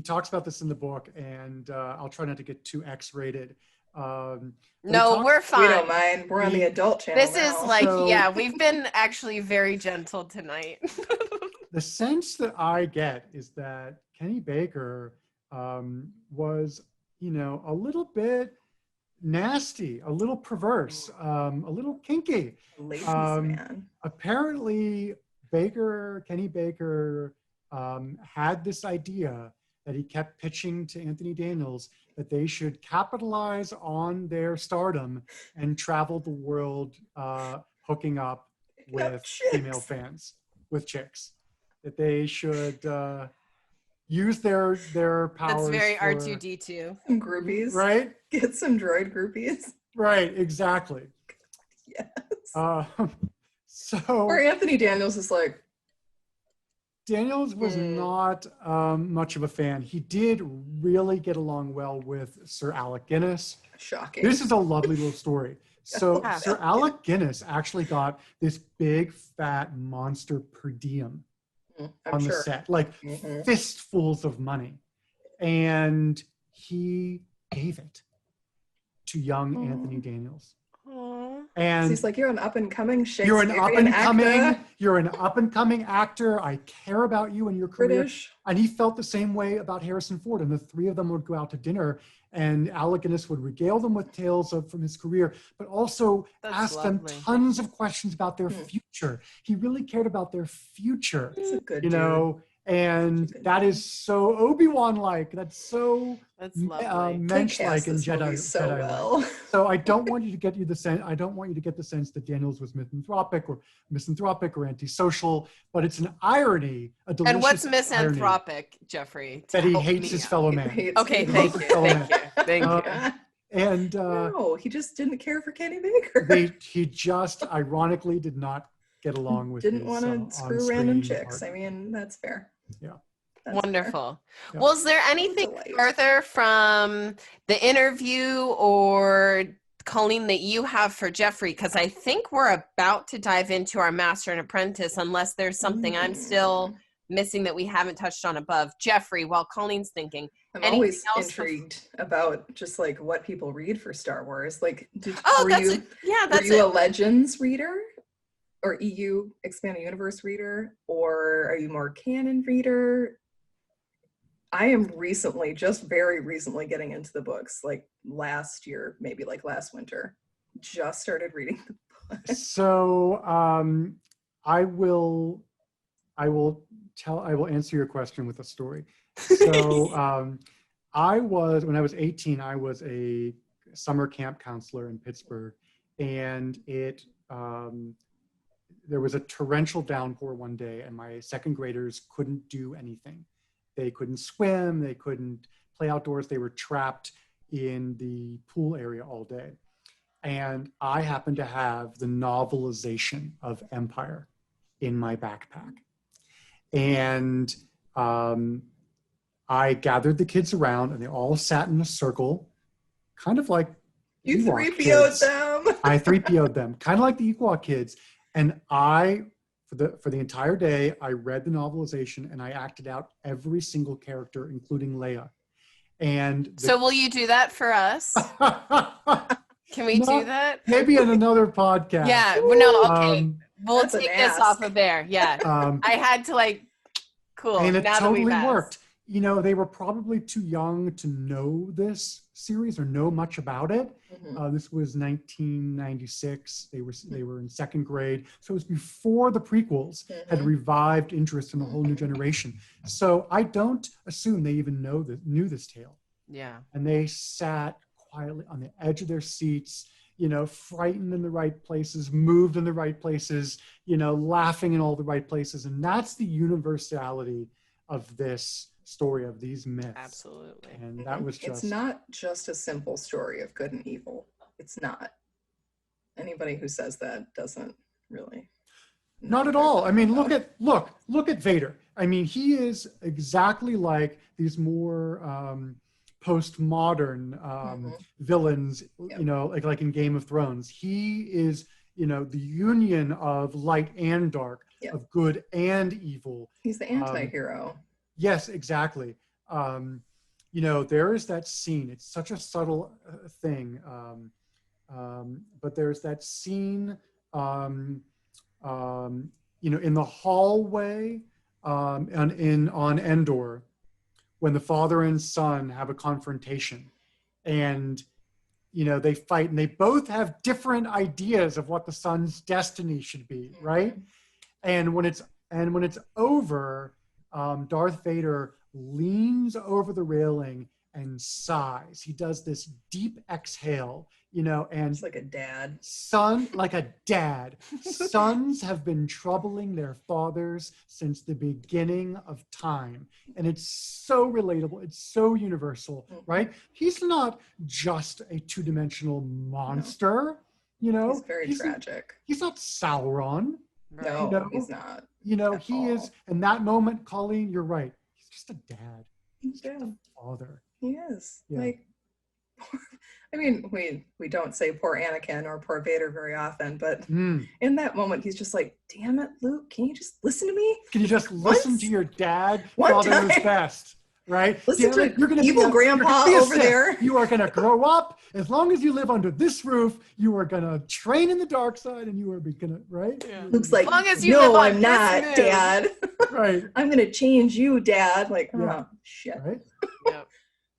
talks about this in the book, and I'll try not to get too X-rated. No, we're fine. We don't mind. We're on the adult channel This now. is like, So- yeah, we've been actually very gentle tonight. The sense that I get is that Kenny Baker was, a little bit nasty, a little perverse, a little kinky. Ladies' Um, man. Apparently, Kenny Baker, had this idea that he kept pitching to Anthony Daniels that they should capitalize on their stardom and travel the world hooking up with female fans, with chicks. That they should use their powers. That's very for- R2D2. Some groupies. Right? Get some droid groupies. Right, exactly. Yes. So Or Anthony Daniels is like, Daniels was not much of a fan. He did really get along well with Sir Alec Guinness. shocking. This is a lovely little story. So Yeah. Sir Alec Guinness actually got this big fat monster per diem I'm on sure. the set, like Mhm. fistfuls of money. And he gave it to young Anthony Daniels. Aw. And He's like, you're an up-and-coming you're an Shakespearean up and coming actor. I care about you and your career. British. And he felt the same way about Harrison Ford. And the three of them would go out to dinner, and Alec Guinness would regale them with tales from his career, but also That's ask them lovely. tons of questions about their Hmm. future. He really cared about their future, He's a good you know. And Good that dude. is so Obi-Wan-like. That's so That's lovely. Mensch-like in this movie Jedi. so Jedi-like. well. So I don't want you to get the sense that Daniels was misanthropic or antisocial, but it's an irony, a delicious And what's irony misanthropic, Jeffrey? to that he help hates me his out? fellow He man. hates Okay, people. thank you. Thank you. Thank you. And No, he just didn't care for Kenny Baker. he just ironically did not get along with Didn't his, want to on-screen screw random chicks. partner. I mean, that's fair. Yeah. That's Wonderful. Yeah. Was there anything delight. further from the interview or Colleen that you have for Geoffrey? Because I think we're about to dive into our Master and Apprentice, unless there's something I'm still missing that we haven't touched on above. Geoffrey, while Colleen's thinking. I'm Anything always else intrigued about just like what people read for Star Wars. Like, Oh, were that's you, it. Yeah, were that's you a it. Legends reader or EU Expanded Universe reader, or are you more canon reader? I am very recently getting into the books, like last year, maybe like last winter. Just started reading the book. So I will answer your question with a story. So when I was 18, I was a summer camp counselor in Pittsburgh, and there was a torrential downpour one day, and my second graders couldn't do anything. They couldn't swim. They couldn't play outdoors. They were trapped in the pool area all day. And I happened to have the novelization of Empire in my backpack. And I gathered the kids around, and they all sat in a circle, kind of like You Ewok 3PO'd kids. them. I 3PO'd them, kind of like the Ewok kids. And for the entire day, I read the novelization and I acted out every single character, including Leia. And So will you do that for us? Can we do that? Maybe in another podcast. Yeah. Well, no. Okay. We'll That's an take this ask. off of there. Yeah. I had to cool. And it now totally that we've worked. asked. You know, they were probably too young to know this series or know much about it. This was 1996. They were in second grade. So it was before the prequels had revived interest in a whole new generation. So I don't assume they even knew this tale. Yeah. And they sat quietly on the edge of their seats, you know, frightened in the right places, moved in the right places, you know, laughing in all the right places. And that's the universality of this story, of these myths. Absolutely. And that was just... It's not just a simple story of good and evil. It's not. Anybody who says that doesn't really... Not at all. I mean, look at Vader. I mean, he is exactly like these more postmodern villains, you know, like in Game of Thrones. He is, you know, the union of light and dark, of good and evil. He's the anti-hero. Yes, exactly. You know, there is that scene. It's such a subtle thing, but there's that scene, you know, in the hallway on Endor, when the father and son have a confrontation, and you know, they fight, and they both have different ideas of what the son's destiny should be, right? And when it's over, Darth Vader leans over the railing and sighs. He does this deep exhale, you know, and it's like a dad. Like a dad. Sons have been troubling their fathers since the beginning of time. And it's so relatable. It's so universal, right? He's not just a two-dimensional monster, you know. He's very tragic. He's not Sauron. No, you know? He's not. You know, he is, in that moment, Colleen, you're right. He's just a dad. He's just a father. He is. Yeah. Like, I mean, we don't say poor Anakin or poor Vader very often, but in that moment, he's just like, damn it, Luke, can you just listen to me? Can you just listen to your dad? One Father time. knows best. Right? Listen to you're gonna evil grandpa over Sith. there. You are going to grow up. As long as you live under this roof, you are going to train in the dark side, and you are going to, right? Yeah. Luke's like, as long as you no, live on I'm not, moon. Dad. Right. I'm going to change you, Dad. Like, oh, shit. Right? Yeah.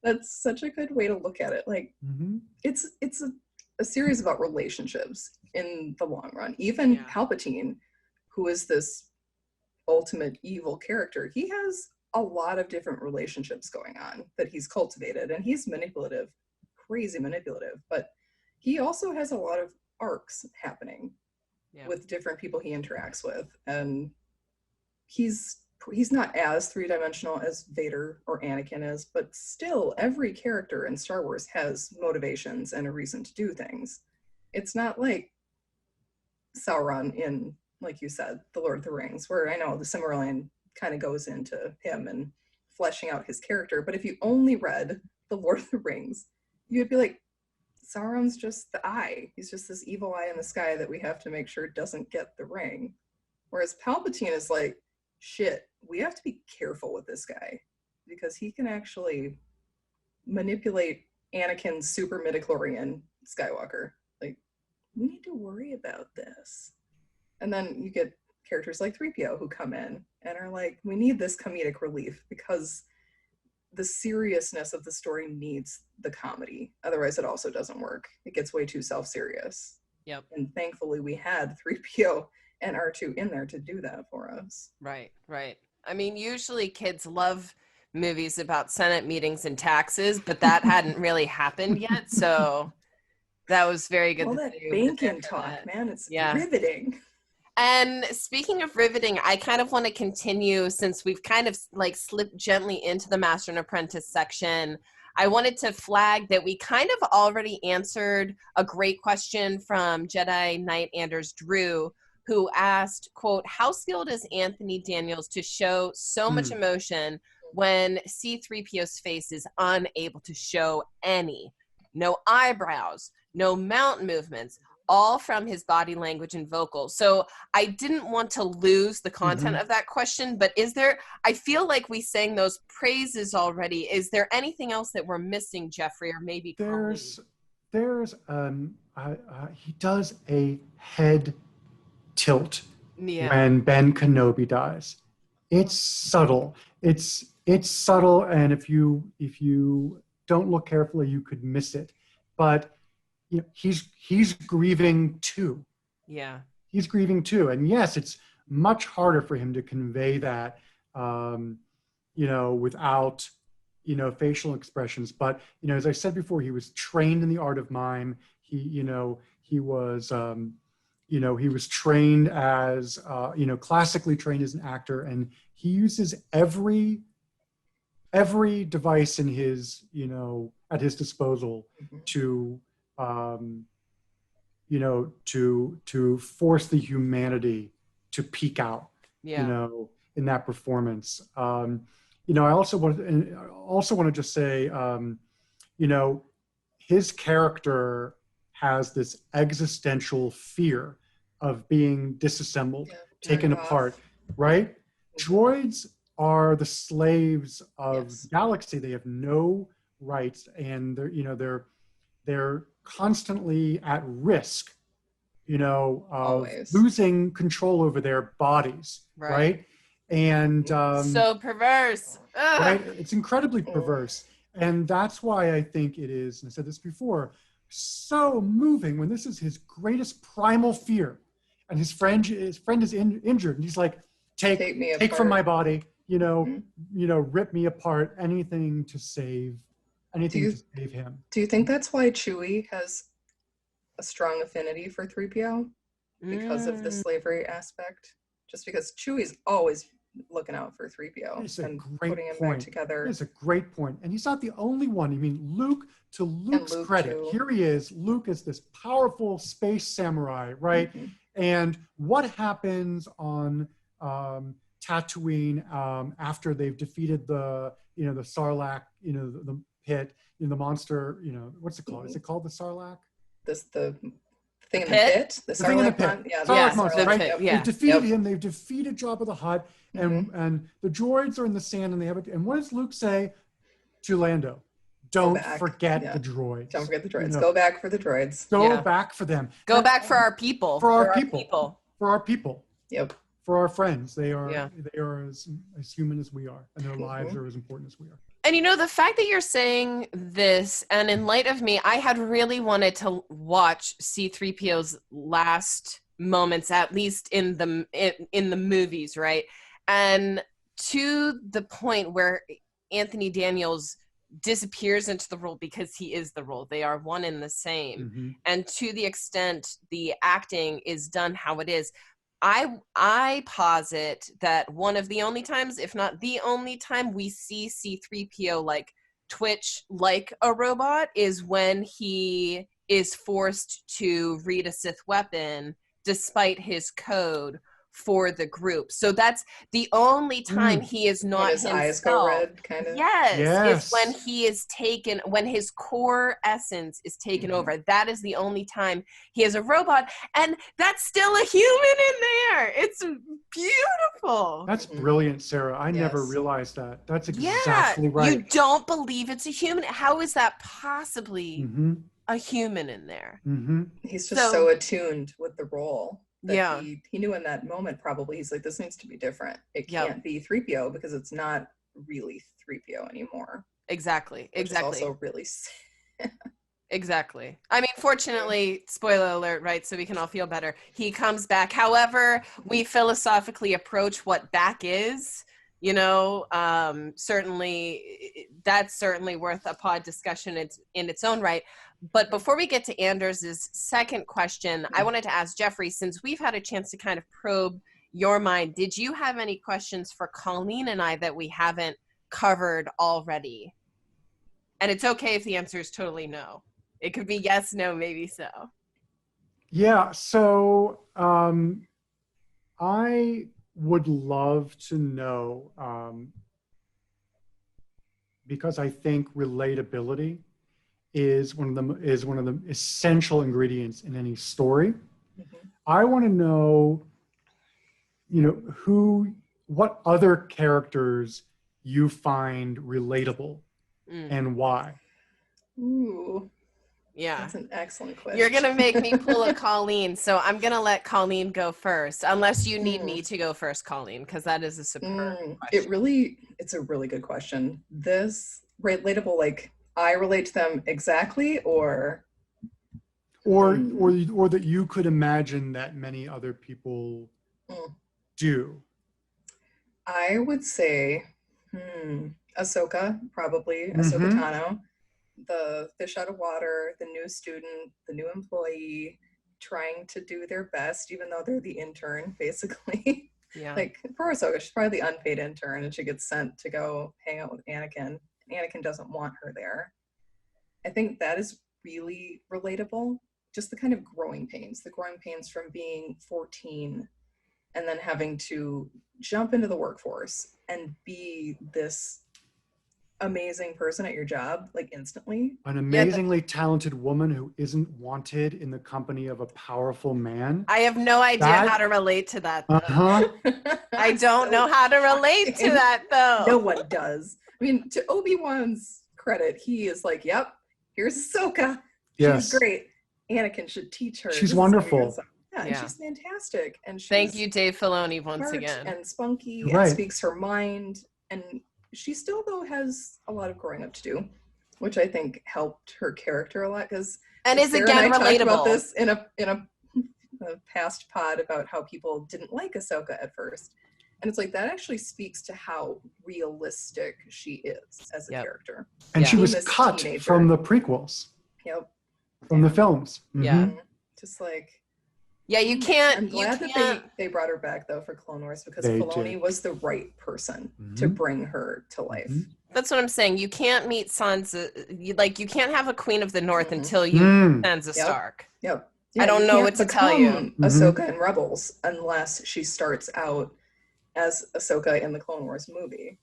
That's such a good way to look at it. Like, it's a series about relationships in the long run. Even Palpatine, who is this ultimate evil character, he has a lot of different relationships going on that he's cultivated, and he's manipulative, crazy manipulative, but he also has a lot of arcs happening with different people he interacts with, and he's not as three-dimensional as Vader or Anakin is, but still every character in Star Wars has motivations and a reason to do things. It's not like Sauron in, like you said, The Lord of the Rings, where I know the Silmarillion kind of goes into him and fleshing out his character. But if you only read The Lord of the Rings, you'd be like, Sauron's just the eye. He's just this evil eye in the sky that we have to make sure doesn't get the ring. Whereas Palpatine is like, shit, we have to be careful with this guy because he can actually manipulate Anakin's super midichlorian Skywalker. Like, we need to worry about this. And then you get characters like 3PO who come in and are like, we need this comedic relief because the seriousness of the story needs the comedy. Otherwise, it also doesn't work. It gets way too self-serious. Yep. And thankfully, we had 3PO and R2 in there to do that for us. Right, right. I mean, usually kids love movies about Senate meetings and taxes, but that hadn't really happened yet. So that was very good. All that banking talk, man, it's riveting. And speaking of riveting, I kind of want to continue since we've kind of like slipped gently into the Master and Apprentice section. I wanted to flag that we kind of already answered a great question from Jedi Knight Anders Drew, who asked, quote, how skilled is Anthony Daniels to show so much emotion when C-3PO's face is unable to show any? No eyebrows, no mouth movements, all from his body language and vocals. So I didn't want to lose the content of that question, but is there, I feel like we sang those praises already. Is there anything else that we're missing, Geoffrey, or maybe there's he does a head tilt when Ben Kenobi dies. It's subtle. It's subtle, and if you don't look carefully, you could miss it. But you know, he's grieving too. Yeah. He's grieving too. And yes, it's much harder for him to convey that, without, facial expressions. But, as I said before, he was trained in the art of mime. He was trained as, classically trained as an actor, and he uses every device in his, at his disposal to force the humanity to peek out, in that performance. I also want to just say, his character has this existential fear of being disassembled, taken apart, right? Droids are the slaves of the galaxy. They have no rights, and they're constantly at risk, of losing control over their bodies, right? And so perverse, right? It's incredibly perverse, and that's why I think it is. And I said this before, so moving when this is his greatest primal fear, and his friend is injured, and he's like, take from my body, rip me apart, anything to save him. Do you think that's why Chewie has a strong affinity for 3PO? Because of the slavery aspect? Just because Chewie's always looking out for 3PO and putting him back together. It's a great point. And he's not the only one. I mean, to Luke's credit, here he is. Luke is this powerful space samurai, right? And what happens on Tatooine after they've defeated the Sarlacc, the pit, the monster, what's it called? Is it called the Sarlacc? The thing in the pit? The thing in the pit. Sarlacc monster, right? They've defeated him. They've defeated Jabba the Hutt, and the droids are in the sand, and and what does Luke say to Lando? Don't forget the droids. Don't forget the droids. Go back for the droids. Go back for them. Go back for our people. For our people. For our people. Yep. For our friends. They are as human as we are, and their lives are as important as we are. And the fact that you're saying this, and in light of me, I had really wanted to watch C-3PO's last moments, at least in the movies, right? And to the point where Anthony Daniels disappears into the role because he is the role. They are one and the same. And to the extent the acting is done how it is, I posit that one of the only times, if not the only time, we see C-3PO like twitch like a robot is when he is forced to read a Sith weapon despite his code for the group. So that's the only time he is not his himself. Eyes go red, kind of. Yes, is when he is taken, when his core essence is taken over. That is the only time he is a robot, and that's still a human in there. It's beautiful. That's brilliant, Sarah. I never realized that. That's exactly right. You don't believe it's a human? How is that possibly a human in there? He's just so attuned with the role. That he knew in that moment, probably, he's like, this needs to be different. It can't be 3PO because it's not really 3PO anymore. Exactly. Which is also really Exactly. I mean, fortunately, spoiler alert, right? So we can all feel better. He comes back. However, we philosophically approach what back is, certainly that's certainly worth a pod discussion in its own right. But before we get to Anders' second question, I wanted to ask Geoffrey, since we've had a chance to kind of probe your mind, did you have any questions for Colleen and I that we haven't covered already? And it's okay if the answer is totally no. It could be yes, no, maybe so. Yeah, so I would love to know, because I think relatability is one of the essential ingredients in any story. I want to know, what other characters you find relatable and why. Ooh. Yeah. That's an excellent question. You're going to make me pull a Colleen, so I'm going to let Colleen go first, unless you need me to go first, Colleen, because that is a superb question. It's a really good question. This relatable, like, I relate to them exactly, or that you could imagine that many other people do. I would say Ahsoka, probably. Ahsoka Tano. The fish out of water, the new student, the new employee, trying to do their best, even though they're the intern, basically. Yeah. Like, poor Ahsoka, she's probably the unpaid intern, and she gets sent to go hang out with Anakin. Anakin doesn't want her there. I think that is really relatable. Just the kind of growing pains from being 14 and then having to jump into the workforce and be this amazing person at your job, like, instantly. An amazingly talented woman who isn't wanted in the company of a powerful man. I have no idea how to relate to that, though. I don't know how to relate to that, though. No one does. I mean, to Obi-Wan's credit, he is like, yep, here's Ahsoka. She's great. Anakin should teach her. She's wonderful. And she's fantastic. And she's thank you, Dave Filoni, once again. And spunky and speaks her mind. And she still, though, has a lot of growing up to do, which I think helped her character a lot. Because is again relatable. Talked about this in a past pod about how people didn't like Ahsoka at first, and it's like that actually speaks to how realistic she is as a character. And she was cut from the prequels. From the films. Just like. Yeah, you can't. I'm glad that they brought her back, though, for Clone Wars, because Filoni was the right person to bring her to life. That's what I'm saying. You can't meet Sansa. You can't have a Queen of the North until you Sansa Stark. Yeah, I don't know what to tell you. Ahsoka in Rebels, unless she starts out as Ahsoka in the Clone Wars movie.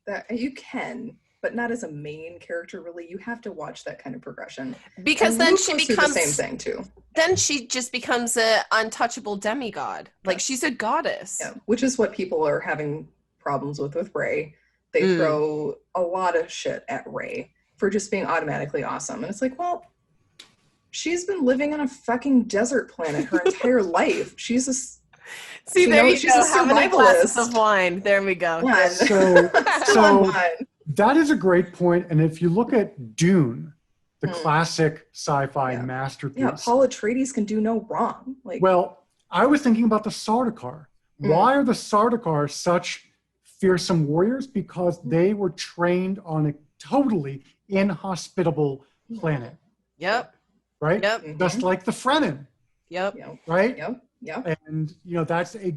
That you can. But not as a main character, really. You have to watch that kind of progression. Because then she becomes the same thing too. Then she just becomes an untouchable demigod. Like, she's a goddess. Yeah, which is what people are having problems with Rey. They throw a lot of shit at Rey for just being automatically awesome. And it's like, well, she's been living on a fucking desert planet her entire life. She's a there you go. Having a glass of wine. There we go. So that is a great point. And if you look at Dune, the classic sci-fi masterpiece. Yeah, Paul Atreides can do no wrong. Well, I was thinking about the Sardaukar. Why are the Sardaukar such fearsome warriors? Because they were trained on a totally inhospitable planet. Yep. Right? Yep. Just like the Fremen. Yep. Right? Yep. And, that's a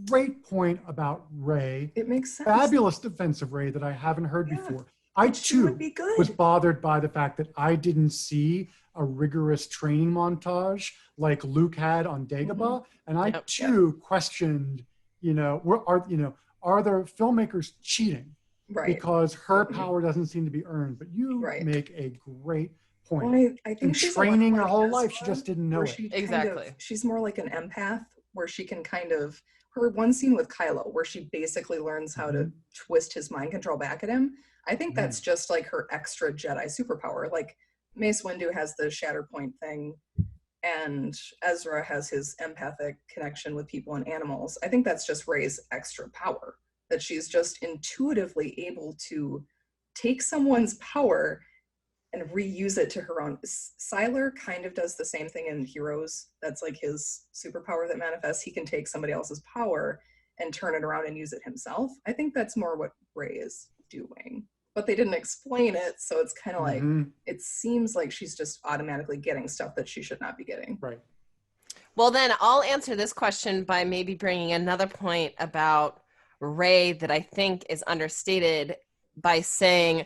great point about Rey. It makes sense. Fabulous defense of Rey that I haven't heard before. I, too, was bothered by the fact that I didn't see a rigorous training montage like Luke had on Dagobah. And I, too, questioned, are the filmmakers cheating? Right. Because her power doesn't seem to be earned. But you make a great point. Well, I think she's training her whole life, she just didn't know it. Exactly. She's more like an empath, where she can her one scene with Kylo, where she basically learns how to twist his mind control back at him. I think that's just like her extra Jedi superpower. Like, Mace Windu has the Shatterpoint thing, and Ezra has his empathic connection with people and animals. I think that's just Rey's extra power, that she's just intuitively able to take someone's power and reuse it to her own. Siler kind of does the same thing in Heroes. That's like his superpower that manifests. He can take somebody else's power and turn it around and use it himself. I think that's more what Rey is doing. but they didn't explain it. So it's kind of like, Mm-hmm. it seems like she's just automatically getting stuff that she should not be getting. Right. Well, then I'll answer this question by maybe bringing another point about Rey that I think is understated by saying,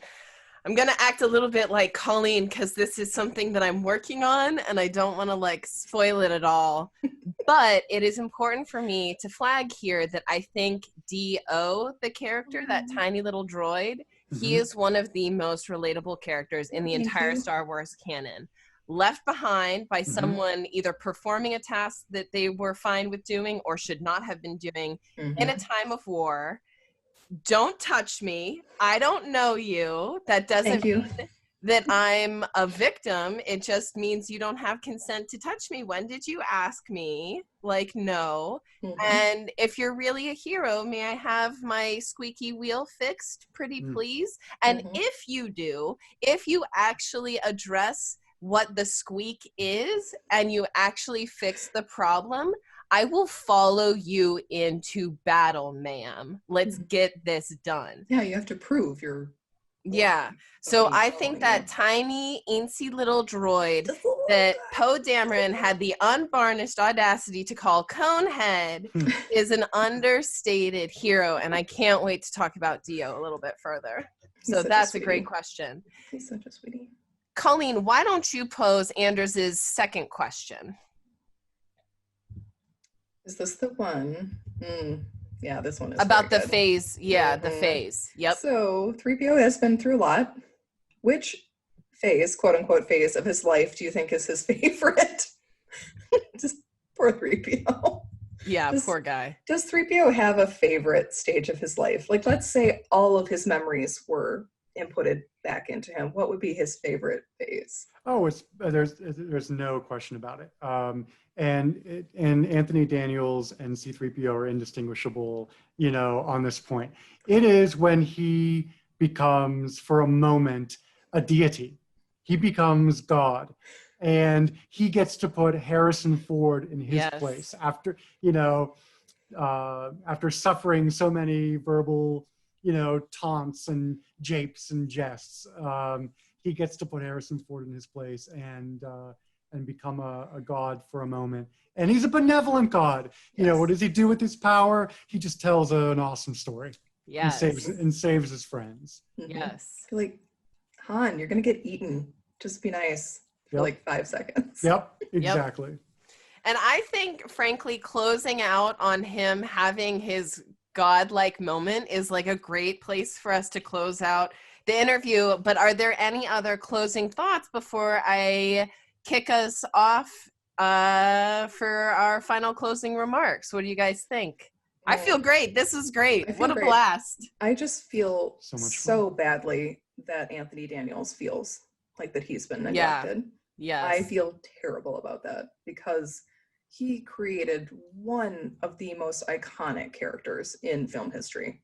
I'm going to act a little bit like Colleen because this is something that I'm working on and I don't want to like spoil it at all. But it is important for me to flag here that I think D-O, the character, that tiny little droid, he is one of the most relatable characters in the entire Star Wars canon. Left behind by someone either performing a task that they were fine with doing or should not have been doing in a time of war. Don't touch me. I don't know you. That doesn't mean that I'm a victim. It just means you don't have consent to touch me. When did you ask me? Like, no. And if you're really a hero, may I have my squeaky wheel fixed, pretty please? And if you do, if you actually address what the squeak is and you actually fix the problem, I will follow you into battle, ma'am. Let's get this done. Yeah, you have to prove you're... Yeah. So I think that tiny, eensy little droid that Poe Dameron had the unvarnished audacity to call Conehead is an understated hero, and I can't wait to talk about Dio a little bit further. So that's a great question. He's such a sweetie. Colleen, why don't you pose Anders's second question? Is this the one? Yeah, this one is about the good. phase. Yeah, the phase. Yep. So 3PO has been through a lot. Which phase, quote unquote, phase of his life do you think is his favorite? Just poor 3PO. Yeah, poor guy. Does 3PO have a favorite stage of his life? Like, let's say all of his memories were inputted back into him. What would be his favorite phase? Oh, there's no question about it. And Anthony Daniels and C-3PO are indistinguishable, on this point. It is when he becomes, for a moment, a deity. He becomes God. And he gets to put Harrison Ford in his place after, after suffering so many verbal, taunts and japes and jests. He gets to put Harrison Ford in his place and become a god for a moment. And he's a benevolent god. What does he do with his power? He just tells an awesome story. Yes. And saves his friends. Yes. Like, Han, you're going to get eaten. Just be nice for like 5 seconds. Yep, exactly. And I think, frankly, closing out on him having his godlike moment is like a great place for us to close out the interview. But are there any other closing thoughts before I kick us off for our final closing remarks? What do you guys think? I feel great. This is great. What a blast. I just feel so badly that Anthony Daniels feels like that he's been neglected. Yes. I feel terrible about that because he created one of the most iconic characters in film history.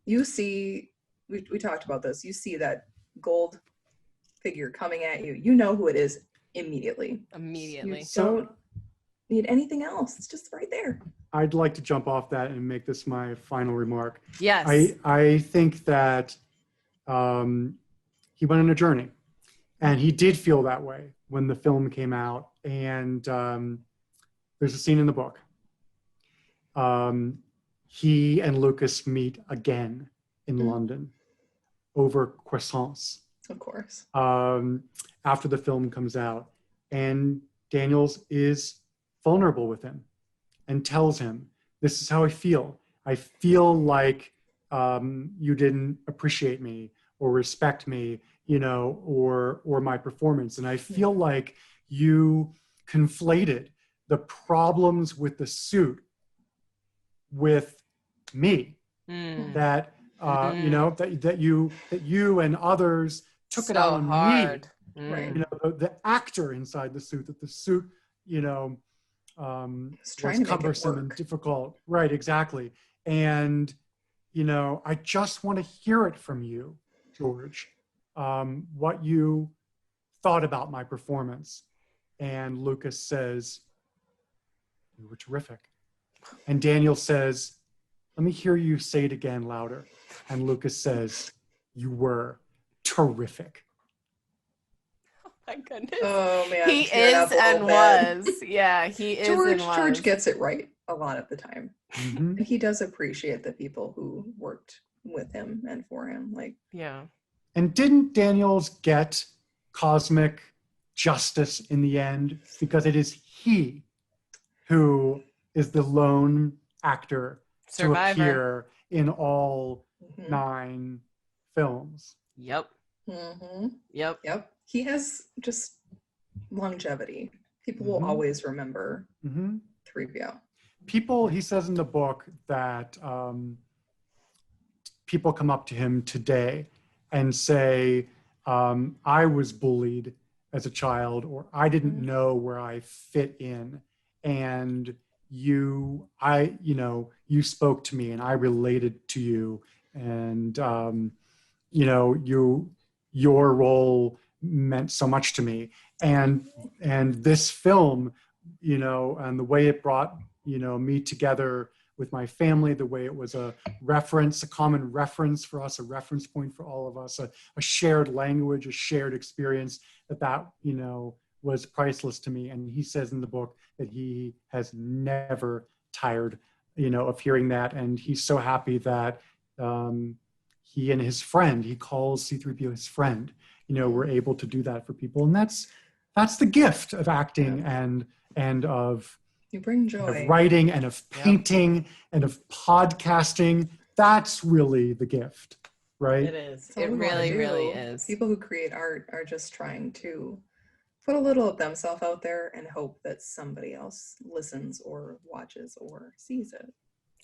You see, we talked about this, you see that gold figure coming at you, you know who it is immediately. You don't need anything else. It's just right there. I'd like to jump off that and make this my final remark. Yes. I think that he went on a journey, and he did feel that way when the film came out. And there's a scene in the book. He and Lucas meet again in London over croissants. Of course. After the film comes out, and Daniels is vulnerable with him and tells him, this is how I feel. I feel like you didn't appreciate me or respect me, or my performance. And I feel like you conflated the problems with the suit with me. That that you and others took it out on hard. Me. Right. The actor inside the suit, that the suit, was cumbersome and difficult. Right, exactly. And, I just want to hear it from you, George, what you thought about my performance. And Lucas says, you were terrific. And Daniel says, let me hear you say it again louder. And Lucas says, you were. terrific. My goodness. Oh man, He tearing is up a and little bit. was. Yeah, he is and was. George gets it right a lot of the time. Mhm. And he does appreciate the people who worked with him and for him. Like, Yeah. And didn't Daniels get cosmic justice in the end? Because it is he who is the lone actor Survivor. to appear in all mhm, 9 films. Yep. mhm, Yep. yep. He has just longevity. People will Mhm. always remember Mm-hmm. 3PO. People, he says in the book that people come up to him today and say, I was bullied as a child, or I didn't Mhm. know where I fit in. And you spoke to me and I related to you. And, your role meant so much to me. And this film, and the way it brought, me together with my family, the way it was a reference, a common reference for us, a reference point for all of us, a shared language, a shared experience that was priceless to me. And he says in the book that he has never tired, of hearing that. And he's so happy that he and his friend, he calls C-3PO his friend, were able to do that for people. And that's the gift of acting and of You bring joy. writing and of painting and of podcasting. That's really the gift, right? It is. That's all It we wanna really, do. really is. People who create art are just trying to put a little of themselves out there and hope that somebody else listens or watches or sees it.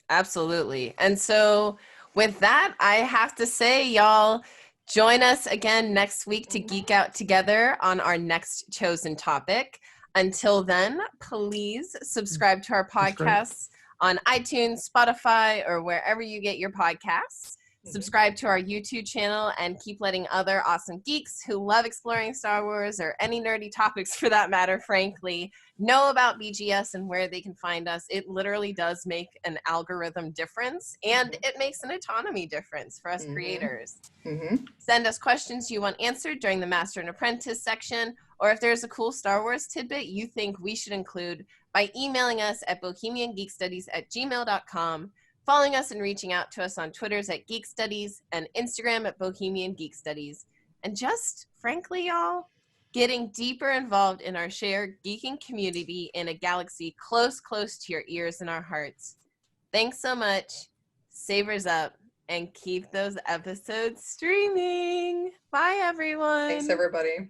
Absolutely. And so with that, I have to say, y'all, join us again next week to geek out together on our next chosen topic. Until then, please subscribe to our That's great. podcasts on iTunes, Spotify, or wherever you get your podcasts. Subscribe to our YouTube channel and keep letting other awesome geeks who love exploring Star Wars or any nerdy topics for that matter, frankly, know about BGS and where they can find us. It literally does make an algorithm difference, and it makes an autonomy difference for us creators. Mhm. Send us questions you want answered during the Master and Apprentice section, or if there's a cool Star Wars tidbit you think we should include, by emailing us at bohemiangeekstudies@gmail.com, following us and reaching out to us on Twitters at Geek Studies and Instagram at Bohemian Geek Studies. And just, frankly, y'all, getting deeper involved in our shared geeking community in a galaxy close to your ears and our hearts. Thanks so much. Savers up and keep those episodes streaming. Bye, everyone. Thanks, everybody.